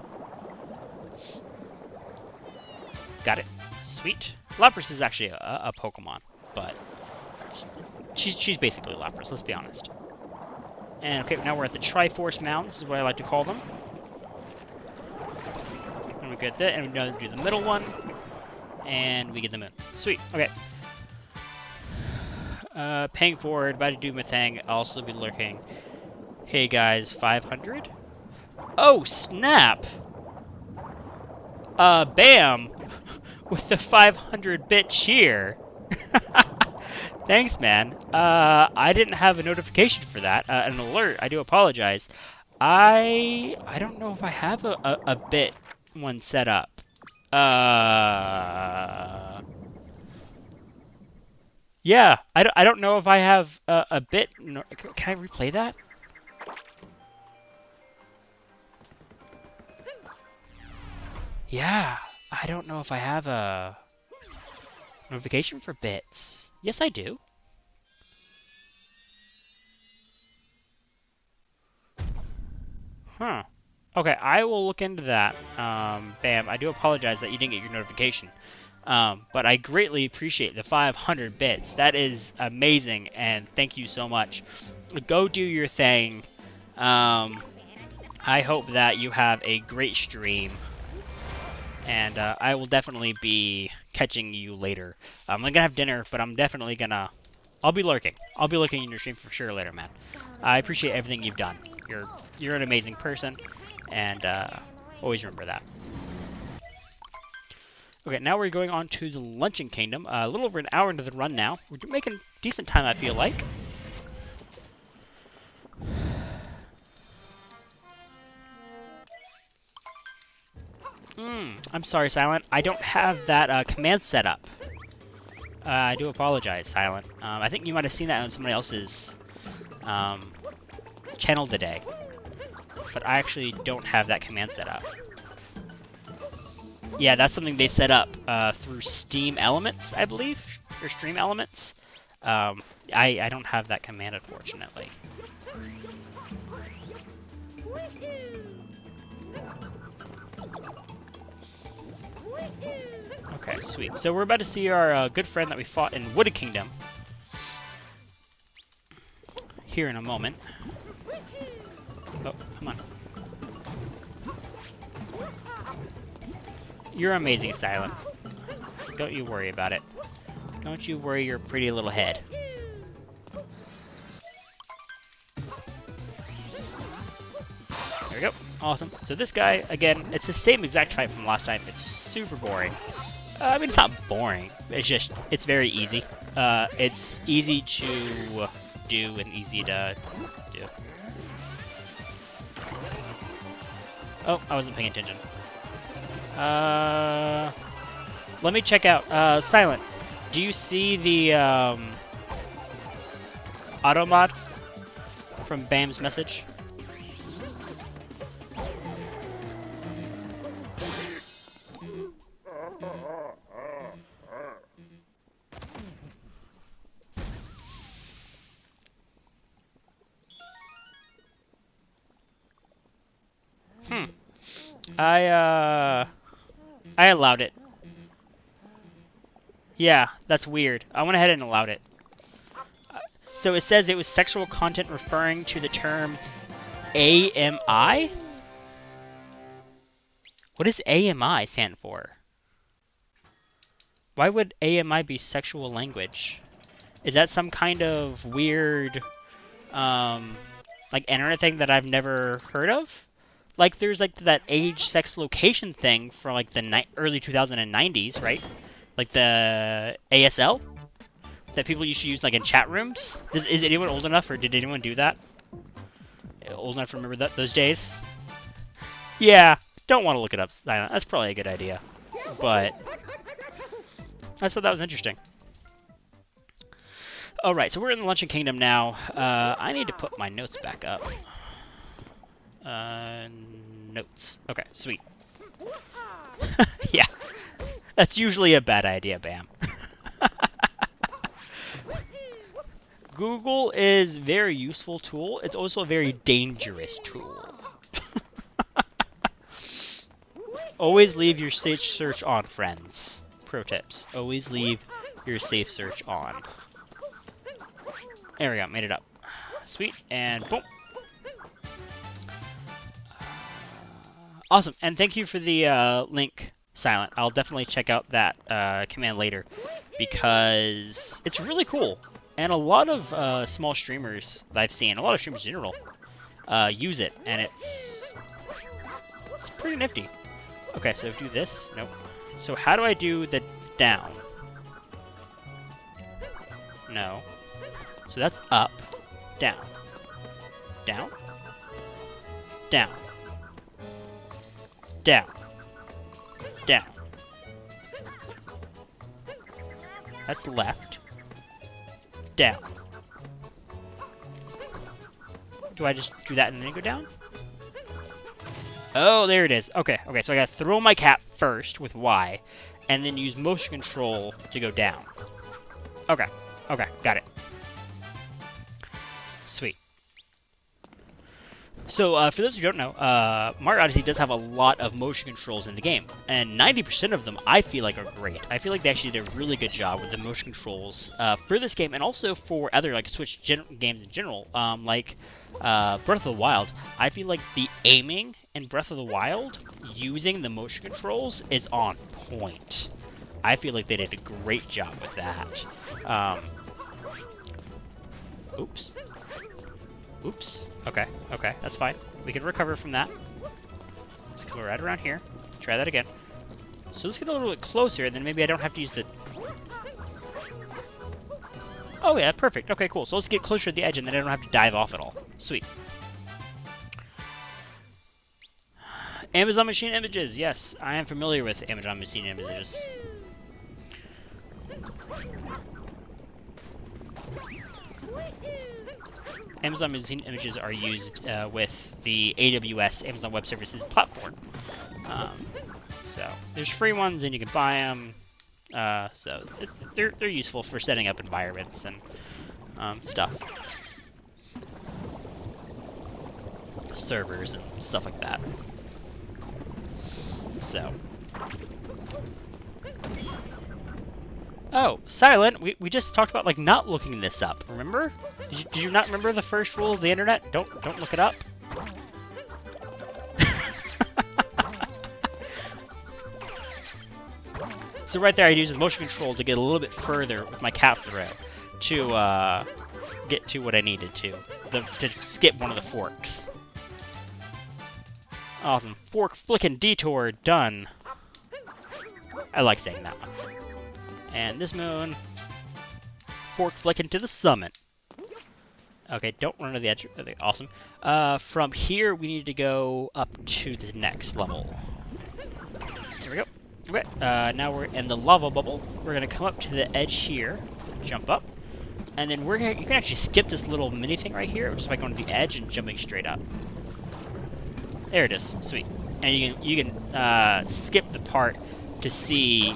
Got it. Sweet. Lapras is actually a Pokemon, but she's basically Lapras, let's be honest. And okay, now we're at the Triforce Mounds, is what I like to call them. And we get that, and we do the middle one, and we get the moon. Sweet. Okay. Paying forward, about to do my thing. I'll also be lurking. Hey guys, 500? Oh, snap! Bam! With the 500-bit cheer. Thanks, man. I didn't have a notification for that. An alert. I do apologize. I don't know if I have a bit one set up. Yeah, I don't know if I have a bit. No, can I replay that? Yeah, I don't know if I have a notification for bits. Yes, I do. Huh. Okay, I will look into that. Bam, I do apologize that you didn't get your notification. But I greatly appreciate the 500 bits. That is amazing, and thank you so much. Go do your thing. I hope that you have a great stream. And I will definitely be catching you later. I'm gonna have dinner, but I'm definitely gonna... I'll be lurking. I'll be lurking in your stream for sure later, man. I appreciate everything you've done. You're an amazing person, and always remember that. Okay, now we're going on to the Luncheon Kingdom. A little over an hour into the run now. We're making decent time, I feel like. I'm sorry, Silent. I don't have that command set up. I do apologize, Silent. I think you might have seen that on somebody else's channel today. But I actually don't have that command set up. Yeah, that's something they set up through Steam Elements, I believe, or Stream Elements. I don't have that command, unfortunately. Okay, sweet. So we're about to see our good friend that we fought in Wooded Kingdom here in a moment. Oh, come on. You're amazing, Silent. Don't you worry about it. Don't you worry your pretty little head. There we go. Awesome. So this guy, again, it's the same exact fight from last time. It's super boring. I mean, it's not boring. It's just, it's very easy. It's easy to do and easy to do. Oh, I wasn't paying attention. Let me check out. Silent, do you see the auto mod from Bam's message? I allowed it. Yeah, that's weird. I went ahead and allowed it. So it says it was sexual content referring to the term AMI? What does AMI stand for? Why would AMI be sexual language? Is that some kind of weird, like internet thing that I've never heard of? Like, there's like that age, sex, location thing from like the early 2090s, right? Like the ASL that people used to use like in chat rooms. Is anyone old enough, or did anyone do that? Old enough to remember those days? Yeah, don't want to look it up, Silent. That's probably a good idea. But I thought that was interesting. Alright, so we're in the Luncheon Kingdom now. I need to put my notes back up. Notes. Okay, sweet. Yeah. That's usually a bad idea, Bam. Google is a very useful tool. It's also a very dangerous tool. Always leave your safe search on, friends. Pro tips. Always leave your safe search on. There we go. Made it up. Sweet. And boom. Awesome. And thank you for the link, Silent. I'll definitely check out that command later because it's really cool. And a lot of small streamers that I've seen, a lot of streamers in general, use it. And it's pretty nifty. Okay, so do this. Nope. So how do I do the down? No. So that's up, down, down, down, down, down. That's left, down. Do I just do that and then go down? Oh, there it is. Okay, okay, so I gotta throw my cap first with Y, and then use motion control to go down. Okay, okay, got it. Sweet. So, for those who don't know, Mario Odyssey does have a lot of motion controls in the game, and 90% of them I feel like are great. I feel like they actually did a really good job with the motion controls for this game, and also for other like Switch games in general, like Breath of the Wild. I feel like the aiming in Breath of the Wild using the motion controls is on point. I feel like they did a great job with that. Oops. Oops. Okay, okay, that's fine. We can recover from that. Let's go right around here. Try that again. So let's get a little bit closer, and then maybe I don't have to use the... Oh yeah, perfect. Okay, cool. So let's get closer to the edge, and then I don't have to dive off at all. Sweet. Amazon Machine Images. Yes, I am familiar with Amazon Machine Images. Amazon Machine Images are used with the AWS, Amazon Web Services platform. So there's free ones and you can buy them. So they're useful for setting up environments and stuff. Servers and stuff like that. So Oh, Silent, we just talked about, like, not looking this up, remember? Did you not remember the first rule of the internet? Don't look it up. So right there, I use the motion control to get a little bit further with my cap throw to get to what I needed to skip one of the forks. Awesome. Fork flickin' detour done. I like saying that one. And this moon, fork flicking to the summit. Okay, don't run to the edge. Okay, awesome. From here, we need to go up to the next level. There we go. Okay, now we're in the lava bubble. We're gonna come up to the edge here, jump up, and then you can actually skip this little mini thing right here, just by going to the edge and jumping straight up. There it is, sweet. And you can skip the part to see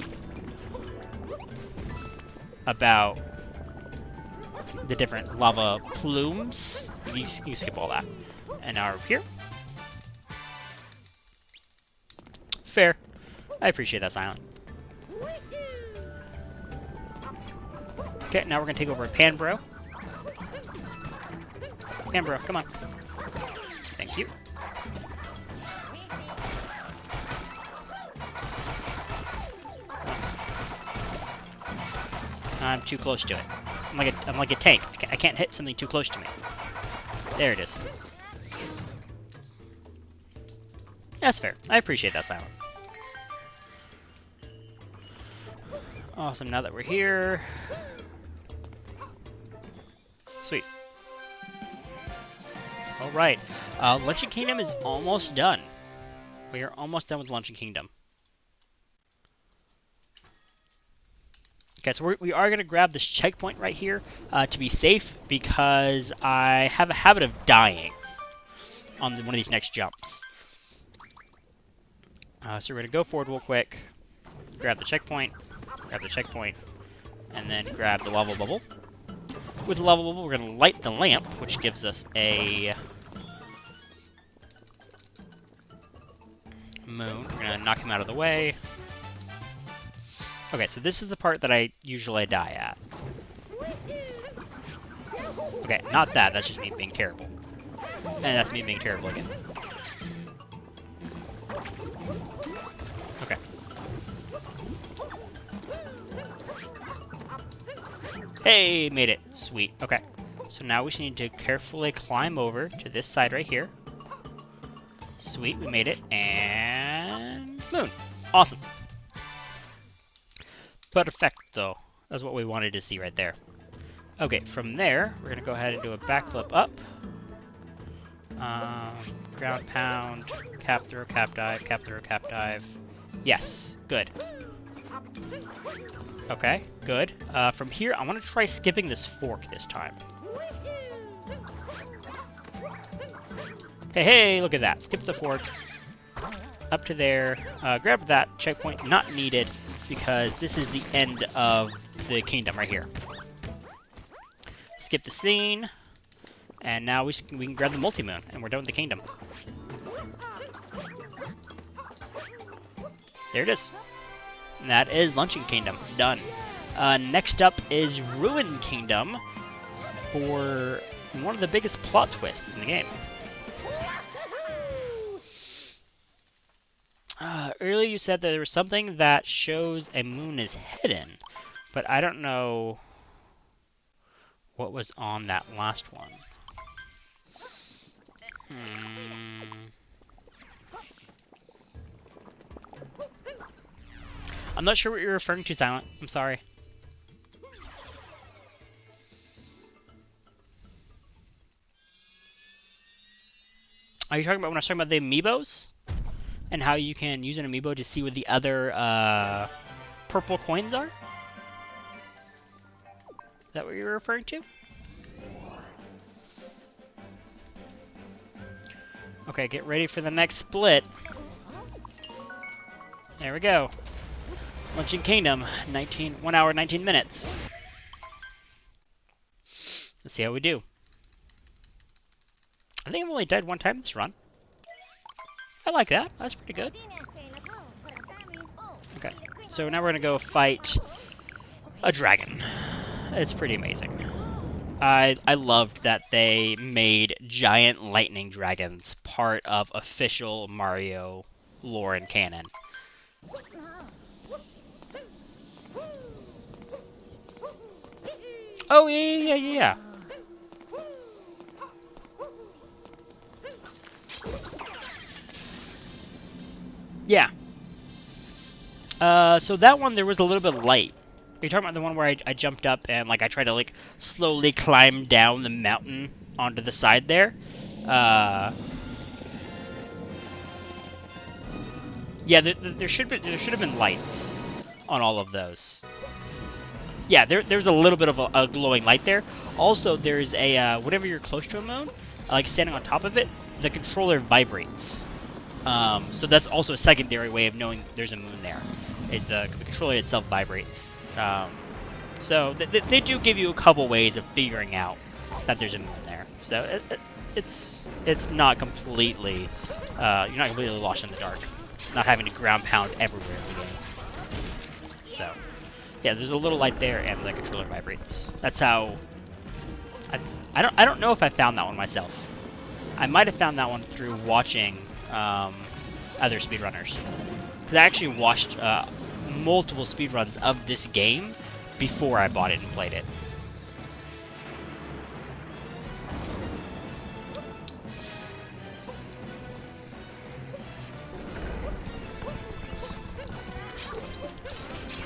about the different lava plumes. You can skip all that. And now we're up here. Fair. I appreciate that, Silent. Okay, now we're gonna take over Panbro. Panbro, come on. Thank you. I'm too close to it. I'm like a tank. I can't hit something too close to me. There it is. That's fair. I appreciate that, Silent. Awesome, now that we're here. Sweet. Alright. Luncheon Kingdom is almost done. We are almost done with Luncheon Kingdom. Okay, so we are going to grab this checkpoint right here to be safe, because I have a habit of dying on one of these next jumps. So we're going to go forward real quick, grab the checkpoint, and then grab the lava bubble. With the lava bubble, we're going to light the lamp, which gives us a moon. We're going to knock him out of the way. Okay, so this is the part that I usually die at. Okay, not that. That's just me being terrible. And that's me being terrible again. Okay. Hey, made it. Sweet. Okay. So now we just need to carefully climb over to this side right here. Sweet, we made it. And moon. Awesome. Perfecto. That's what we wanted to see right there. Okay, from there, we're going to go ahead and do a backflip up. Ground pound, cap throw, cap dive, cap throw, cap dive. Yes, good. Okay, good. From here, I want to try skipping this fork this time. Hey, look at that. Skip the fork. Up to there. Grab that checkpoint. Not needed, because this is the end of the kingdom right here. Skip the scene. And now we can grab the multi-moon, and we're done with the kingdom. There it is. And that is Luncheon Kingdom. Done. Next up is Ruin Kingdom for one of the biggest plot twists in the game. Earlier you said that there was something that shows a moon is hidden, but I don't know what was on that last one. I'm not sure what you're referring to, Silent. I'm sorry. Are you talking about when I was talking about the amiibos? And how you can use an amiibo to see what the other purple coins are? Is that what you're referring to? Okay, get ready for the next split. There we go. Luncheon Kingdom, 1 hour, 19 minutes. Let's see how we do. I think I've only died one time this run. I like that. That's pretty good. Okay, so now we're gonna go fight a dragon. It's pretty amazing. I loved that they made giant lightning dragons part of official Mario lore and canon. Oh, yeah. Yeah. So that one, there was a little bit of light. Are you talking about the one where I jumped up and, like, I tried to, like, slowly climb down the mountain onto the side there? Yeah, there should have been lights on all of those. Yeah, there's a little bit of a glowing light there. Also, there's a whenever you're close to a moon, like standing on top of it, the controller vibrates. So that's also a secondary way of knowing there's a moon there. Is the controller itself vibrates. So they do give you a couple ways of figuring out that there's a moon there. So it's not completely you're not completely lost in the dark. Not having to ground pound everywhere in the game. So yeah, there's a little light there, and the controller vibrates. That's how. I don't know if I found that one myself. I might have found that one through watching other speedrunners, because I actually watched multiple speedruns of this game before I bought it and played it.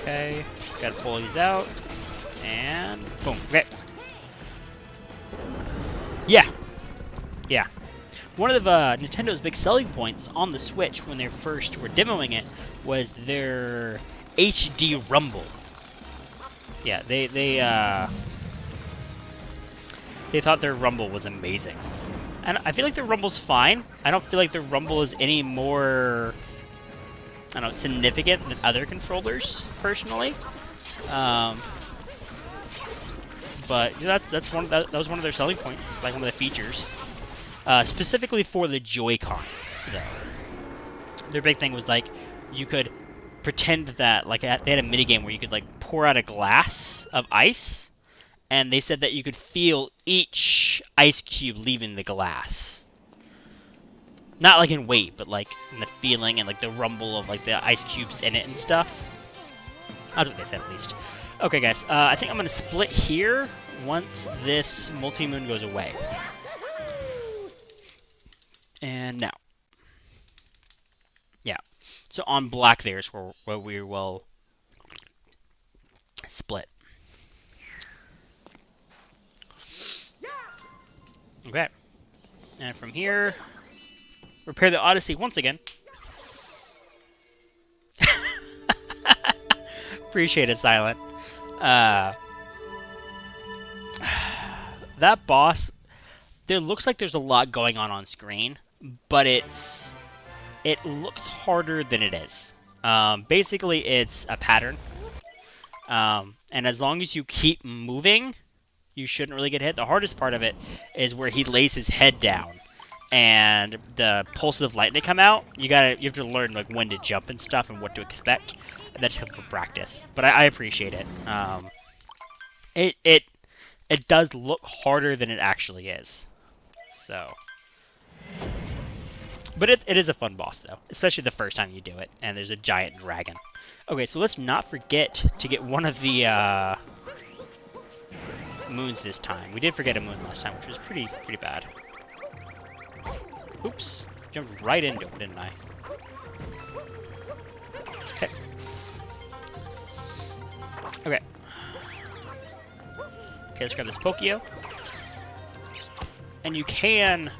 Okay, gotta pull these out, and boom. Okay. Yeah. One of Nintendo's big selling points on the Switch when they first were demoing it was their HD rumble. Yeah, they thought their rumble was amazing, and I feel like their rumble's fine. I don't feel like their rumble is any more, I don't know, significant than other controllers, personally. But that was one of their selling points, like one of the features, specifically for the Joy-Cons. Though their big thing was like you could pretend that like they had a minigame where you could like pour out a glass of ice, and they said that you could feel each ice cube leaving the glass. Not like in weight, but like in the feeling and like the rumble of like the ice cubes in it and stuff. That's what they said, at least. Okay, guys, I think I'm gonna split here once this multi-moon goes away. And now, yeah. So on black, there's where we will split. Okay, and from here, repair the Odyssey once again. Appreciate it, Silent. That boss, there looks like there's a lot going on screen, but it looks harder than it is. Basically, it's a pattern, and as long as you keep moving, you shouldn't really get hit. The hardest part of it is where he lays his head down, and the pulses of lightning come out. You have to learn like when to jump and stuff and what to expect. And that's just for practice, but I appreciate it. It does look harder than it actually is. So, but it is a fun boss though, especially the first time you do it. And there's a giant dragon. Okay, so let's not forget to get one of the moons this time. We did forget a moon last time, which was pretty bad. Oops, jumped right into it, didn't I? Okay. Okay. Okay, let's grab this Pokio. And you can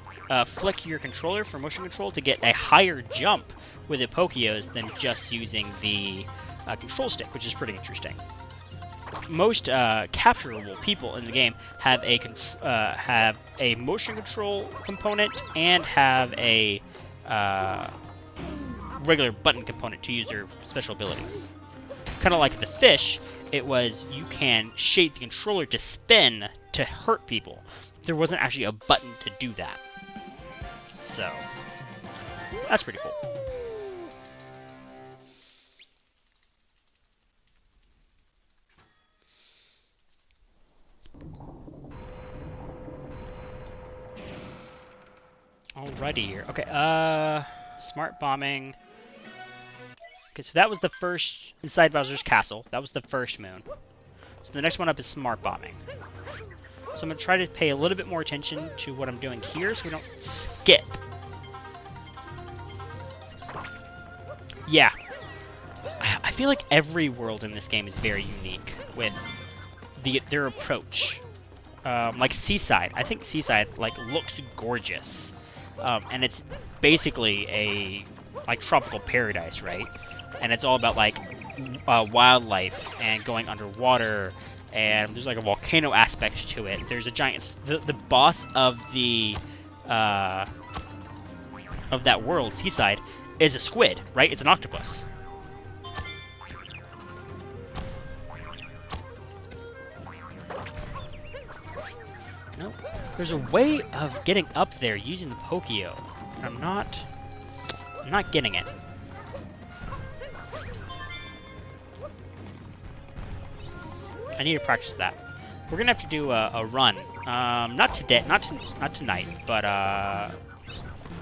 flick your controller for motion control to get a higher jump with the Pokios than just using the control stick, which is pretty interesting. Most capturable people in the game have a motion control component and have a regular button component to use their special abilities. Kind of like the fish, it was you can shape the controller to spin to hurt people. There wasn't actually a button to do that. So, that's pretty cool. Alrighty here. Okay, smart bombing. Okay, so that was the first inside Bowser's castle. That was the first moon. So the next one up is smart bombing. So I'm going to try to pay a little bit more attention to what I'm doing here so we don't skip. Yeah. I feel like every world in this game is very unique with their approach. Like Seaside. I think Seaside like looks gorgeous. And it's basically a like tropical paradise, right? And it's all about like wildlife and going underwater, and there's like a volcano aspect to it. There's a giant the boss of that world, Seaside, is a squid, right? It's an octopus. Nope. There's a way of getting up there using the Pokio. I'm not getting it. I need to practice that. We're gonna have to do a run. Not today, not tonight, but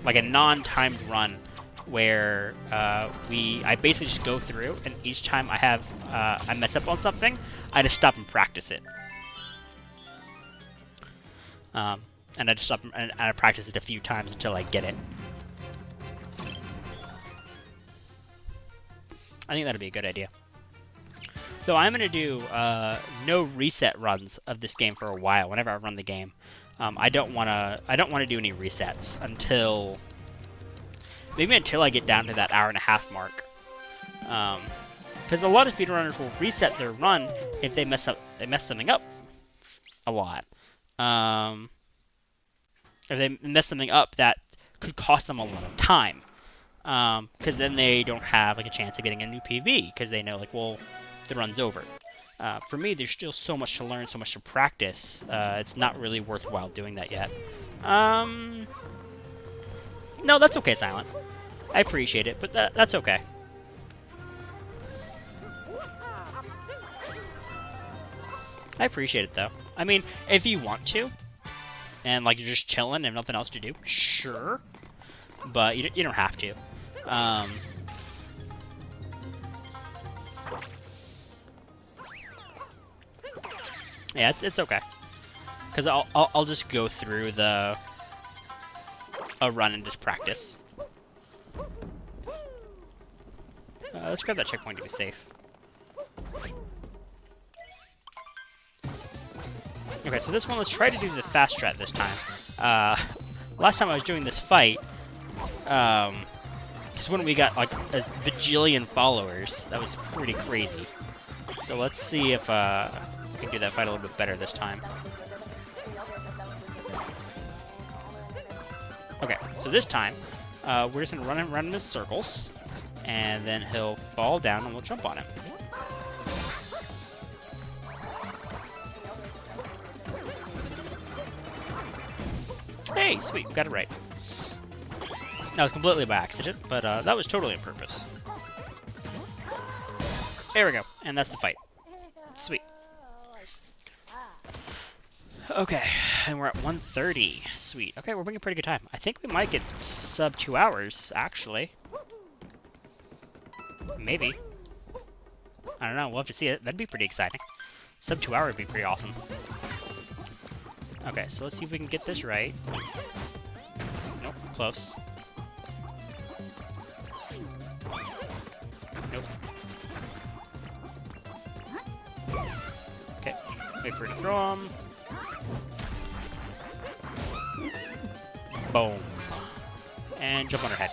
like a non-timed run where I basically just go through, and each time I mess up on something, I just stop and practice it. And I just stop and I practice it a few times until I get it. I think that'd be a good idea. Though I'm gonna do no reset runs of this game for a while. Whenever I run the game, I don't wanna do any resets until I get down to that hour-and-a-half mark. Because a lot of speedrunners will reset their run if they mess something up a lot. If they mess something up that could cost them a lot of time. Because then they don't have like a chance of getting a new PV because they know like, well, the run's over. For me, there's still so much to learn, so much to practice. It's not really worthwhile doing that yet. No, that's okay, Silent. I appreciate it, but that's okay. I appreciate it, though. I mean, if you want to, and like you're just chilling and have nothing else to do, sure. But you don't have to. Yeah, it's okay. Because I'll just go through a run and just practice. Let's grab that checkpoint to be safe. Okay, so this one, let's try to do the fast strat this time. Last time I was doing this fight, is when we got like a bajillion followers. That was pretty crazy. So let's see if we can do that fight a little bit better this time. Okay, so this time, we're just gonna run him around in circles, and then he'll fall down and we'll jump on him. Hey, sweet, we got it right. That was completely by accident, but that was totally on purpose. There we go, and that's the fight. Sweet. Okay, and we're at 1:30. Sweet. Okay, we're making a pretty good time. I think we might get sub 2 hours, actually. Maybe. I don't know, we'll have to see it. That'd be pretty exciting. Sub 2 hour would be pretty awesome. Okay, so let's see if we can get this right. Nope, close. Nope. Okay, wait for it to throw him. Boom. And jump on her head.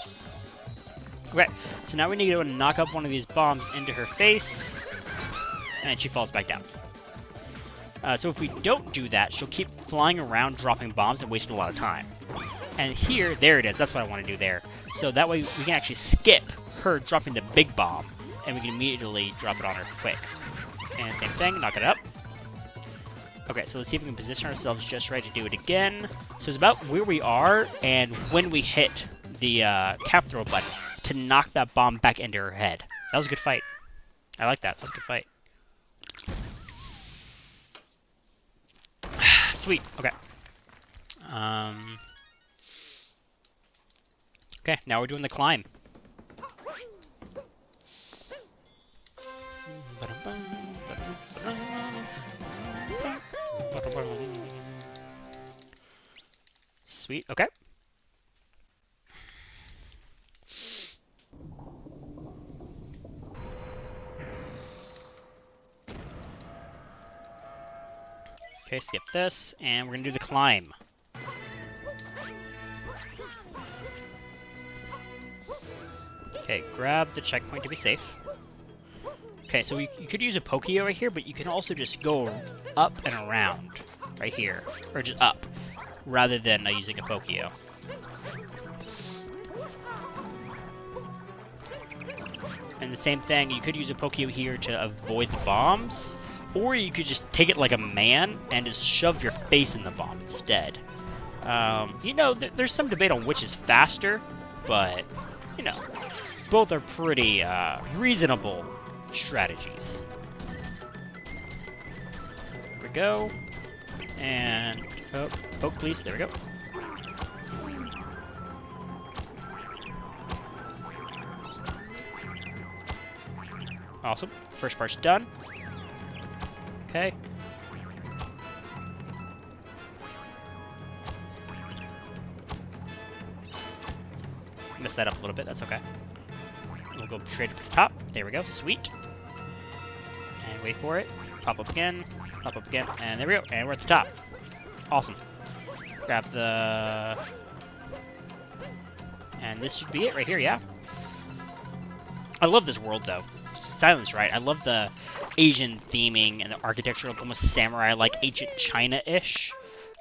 Okay, so now we need to knock up one of these bombs into her face, and she falls back down. So if we don't do that, she'll keep flying around, dropping bombs, and wasting a lot of time. And here, there it is. That's what I want to do there. So that way we can actually skip her dropping the big bomb, and we can immediately drop it on her quick. And same thing, knock it up. Okay, so let's see if we can position ourselves just right to do it again. So it's about where we are and when we hit the cap throw button to knock that bomb back into her head. That was a good fight. I like that. That was a good fight. Sweet. Okay. Okay, now we're doing the climb. Sweet, okay. Okay, skip this, and we're gonna do the climb. Okay, grab the checkpoint to be safe. Okay, so you could use a Pokio right here, but you can also just go up and around right here, or just up, rather than using a Pokio. And the same thing, you could use a Pokio here to avoid the bombs, or you could just take it like a man and just shove your face in the bomb instead. You know, there's some debate on which is faster, but, you know, both are pretty reasonable strategies. Here we go. And, oh, poke please, there we go. Awesome. First part's done. Okay. Messed that up a little bit, that's okay. We'll go straight up to the top. There we go, sweet. And wait for it. Pop up again, and there we go. And we're at the top. Awesome. Grab the... And this should be it right here, yeah? I love this world, though. Silence, right? I love the Asian theming and the architecture, almost samurai-like, ancient China-ish.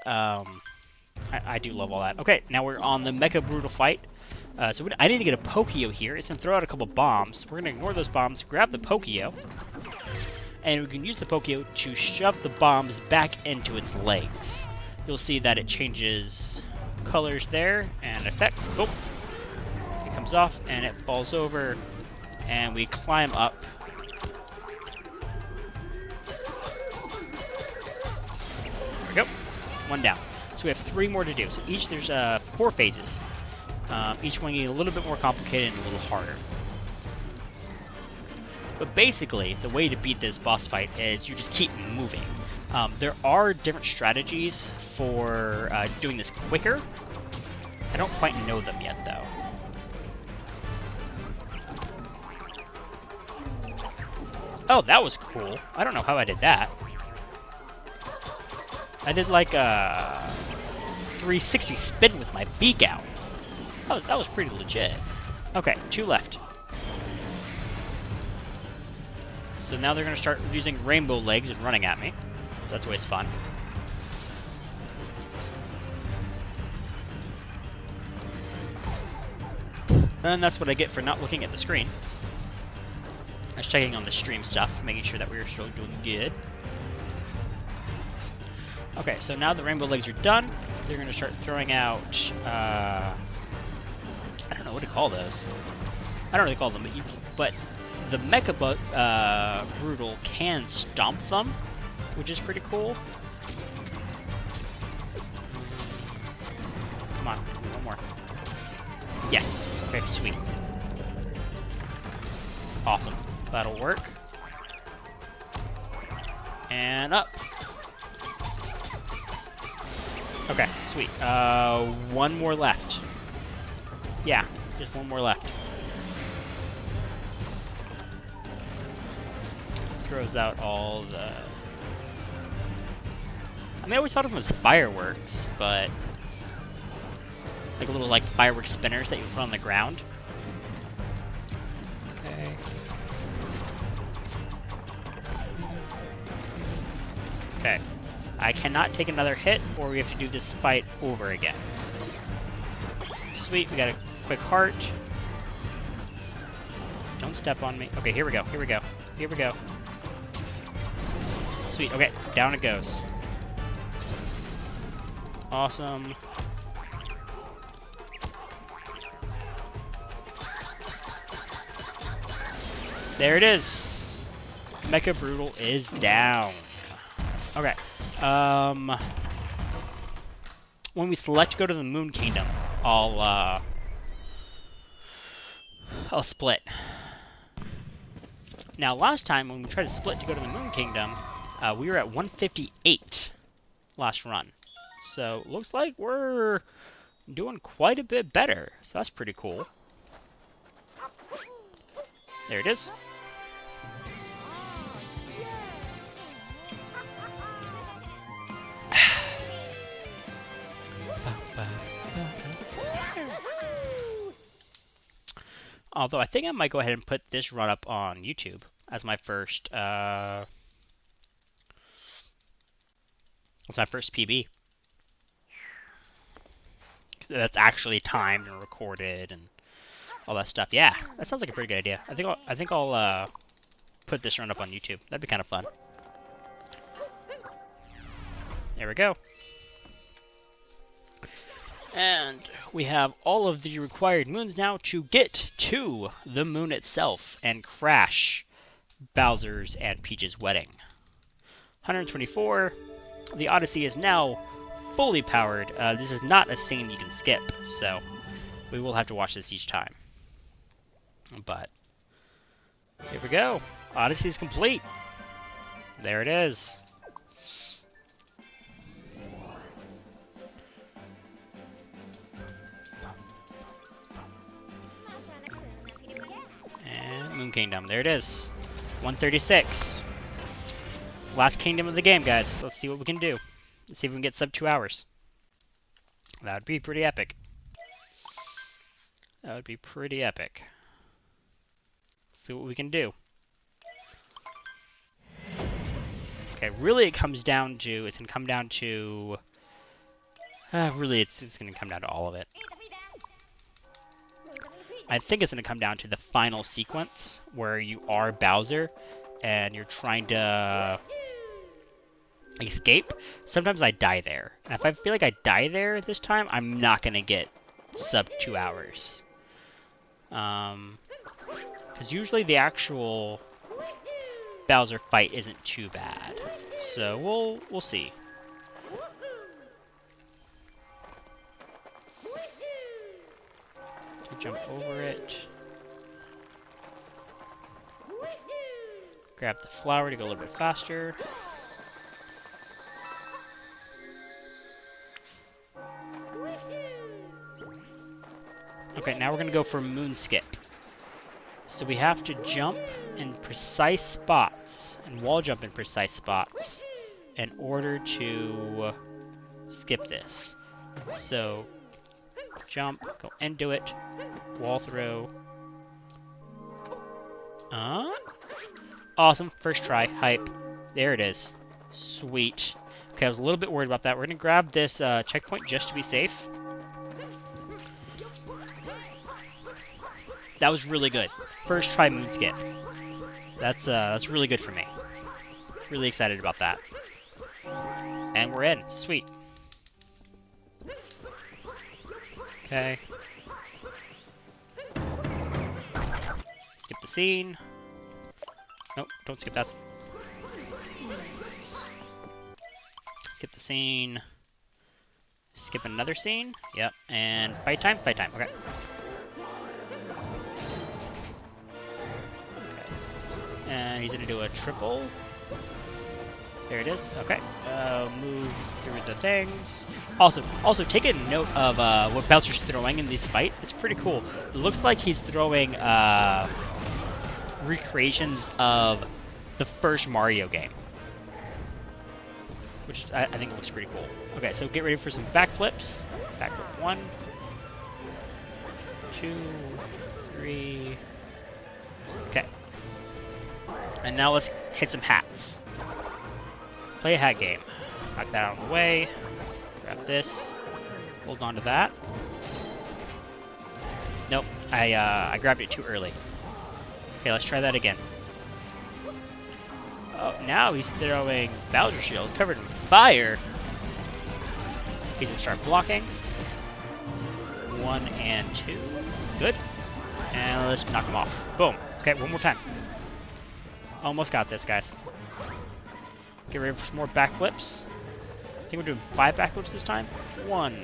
I do love all that. Okay, now we're on the Mecha Brutal Fight. So I need to get a Pokio here. It's going to throw out a couple bombs. We're going to ignore those bombs, grab the Pokio, and we can use the Pokio to shove the bombs back into its legs. You'll see that it changes colors there and effects. Boom. It comes off and it falls over, and we climb up. There we go. One down. So we have 3 more to do. So each, there's 4 phases. Each one getting a little bit more complicated and a little harder. But basically, the way to beat this boss fight is you just keep moving. There are different strategies for doing this quicker. I don't quite know them yet, though. Oh, that was cool. I don't know how I did that. I did like a 360 spin with my beak out. That was pretty legit. Okay, 2 left. So now they're going to start using rainbow legs and running at me. So that's always fun. And that's what I get for not looking at the screen. I was checking on the stream stuff, making sure that we were still doing good. Okay, so now the rainbow legs are done. They're going to start throwing out... I don't know what to call those. I don't really call them, but the Mecha Brutal can stomp them, which is pretty cool. Come on, one more. Yes, okay, sweet. Awesome, that'll work. And up. Okay, sweet. 1 more left. Yeah, just 1 more left. Throws out all the... I mean, I always thought of them as fireworks, but... like little, like, firework spinners that you put on the ground. Okay. Okay. I cannot take another hit, or we have to do this fight over again. Sweet, we got a quick heart. Don't step on me. Okay, here we go, here we go, here we go. Sweet, okay, down it goes. Awesome. There it is. Mecha Brutal is down. Okay. When we select go to the Moon Kingdom, I'll I'll split. Now, last time when we tried to split to go to the Moon Kingdom, we were at 158 last run. So, looks like we're doing quite a bit better. So that's pretty cool. There it is. Although I think I might go ahead and put this run up on YouTube as my first PB. That's actually timed and recorded and all that stuff. Yeah, that sounds like a pretty good idea. I think I'll put this run up on YouTube. That'd be kind of fun. There we go. And we have all of the required moons now to get to the moon itself and crash Bowser's and Peach's wedding. 124. The Odyssey is now fully powered. This is not a scene you can skip, so we will have to watch this each time. But here we go. Odyssey's complete. There it is. And Moon Kingdom. There it is. 136. Last kingdom of the game, guys. Let's see what we can do. Let's see if we can get sub 2 hours. That would be pretty epic. That would be pretty epic. Let's see what we can do. Okay, really it comes down to, it's going to come down to, really it's going to come down to all of it. I think it's going to come down to the final sequence where you are Bowser and you're trying to escape. Sometimes I die there. And if I feel like I die there this time, I'm not going to get sub 2 hours. Because usually the actual Bowser fight isn't too bad. So we'll see. Jump over it. Grab the flower to go a little bit faster. Okay, now we're going to go for Moon Skip. So we have to jump in precise spots and wall jump in precise spots in order to skip this. So jump, go into it, wall throw. Awesome, first try, hype. There it is. Sweet. Okay, I was a little bit worried about that. We're gonna grab this checkpoint just to be safe. That was really good. First try moon skip. That's really good for me. Really excited about that. And we're in. Sweet. Okay. Skip the scene. Nope, don't skip that. Skip the scene. Skip another scene. Yep, and fight time, fight time. Okay. And he's gonna do a triple. There it is. Okay. Move through the things. Also, take a note of what Bowser's throwing in these fights. It's pretty cool. It looks like he's throwing recreations of the first Mario game, which I think looks pretty cool. Okay, so get ready for some backflips. Backflip 1, 2, 3. Okay. And now let's hit some hats. Play a hat game. Knock that out of the way. Grab this. Hold on to that. Nope, I grabbed it too early. Okay, let's try that again. Oh, now he's throwing Bowser shields covered in fire. He's gonna start blocking. 1 and 2. Good. And let's knock him off. Boom. Okay, one more time. Almost got this, guys. Get ready for some more backflips. I think we're doing 5 backflips this time. 1,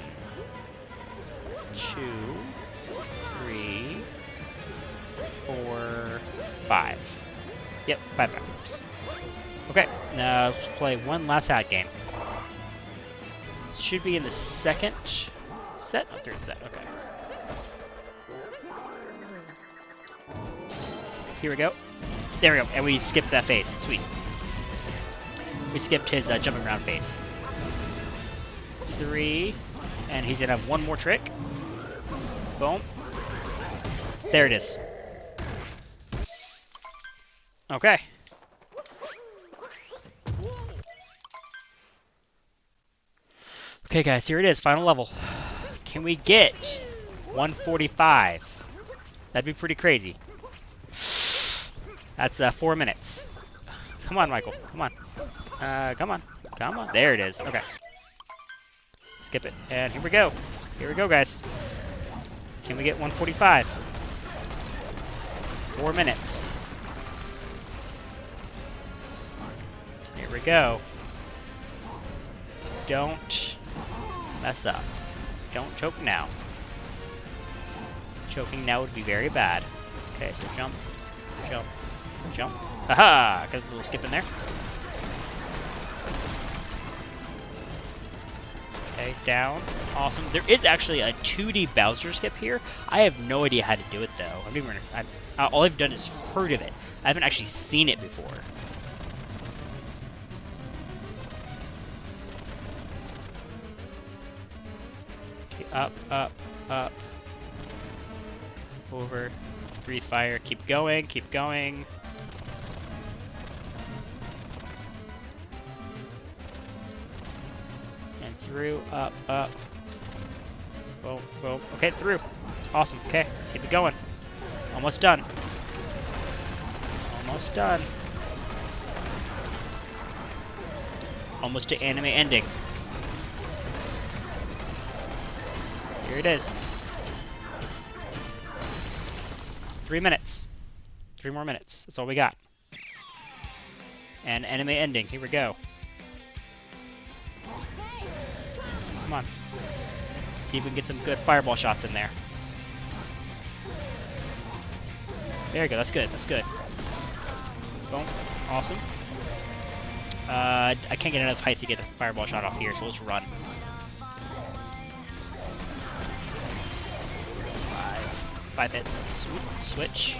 2, 3, 4, 5. Yep, 5 members. Okay, now let's play one last hat game. Should be in the second set? Oh, third set, okay. Here we go. There we go, and we skipped that phase. Sweet. We skipped his jumping around phase. 3, and he's gonna have one more trick. Boom. There it is. Okay. Okay, guys, here it is, final level. Can we get 145? That'd be pretty crazy. That's 4 minutes. Come on, Michael. Come on. Come on. Come on. There it is. Okay. Skip it. And here we go. Here we go, guys. Can we get 145? 4 minutes. Here we go. Don't mess up. Don't choke now. Choking now would be very bad. Okay, so jump, jump, jump. Haha! Got this little skip in there. Okay, down. Awesome. There is actually a 2D Bowser skip here. I have no idea how to do it though. All I've done is heard of it. I haven't actually seen it before. Okay, up, up, up. Over. Breathe fire. Keep going, keep going. And through, up, up. Boom, boom. Okay, through. Awesome. Okay, let's keep it going. Almost done. Almost done. Almost to anime ending. Here it is. 3 minutes. 3 more minutes. That's all we got. And anime ending. Here we go. Come on. See if we can get some good fireball shots in there. There we go. That's good. That's good. Boom. Awesome. I can't get enough height to get a fireball shot off here, so let's run. 5 hits. Switch.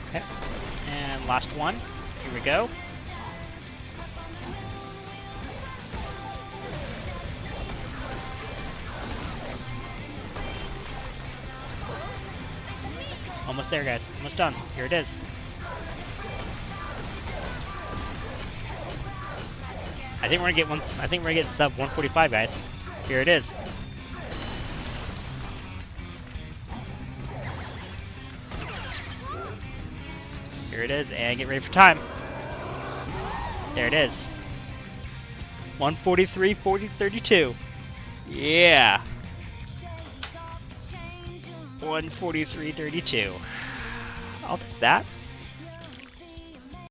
Okay. And last one. Here we go. Almost there, guys. Almost done. Here it is. I think we're gonna get sub 145, guys. Here it is. Here it is, and get ready for time. There it is. 143, 40, 32. Yeah. 143.32. I'll take that.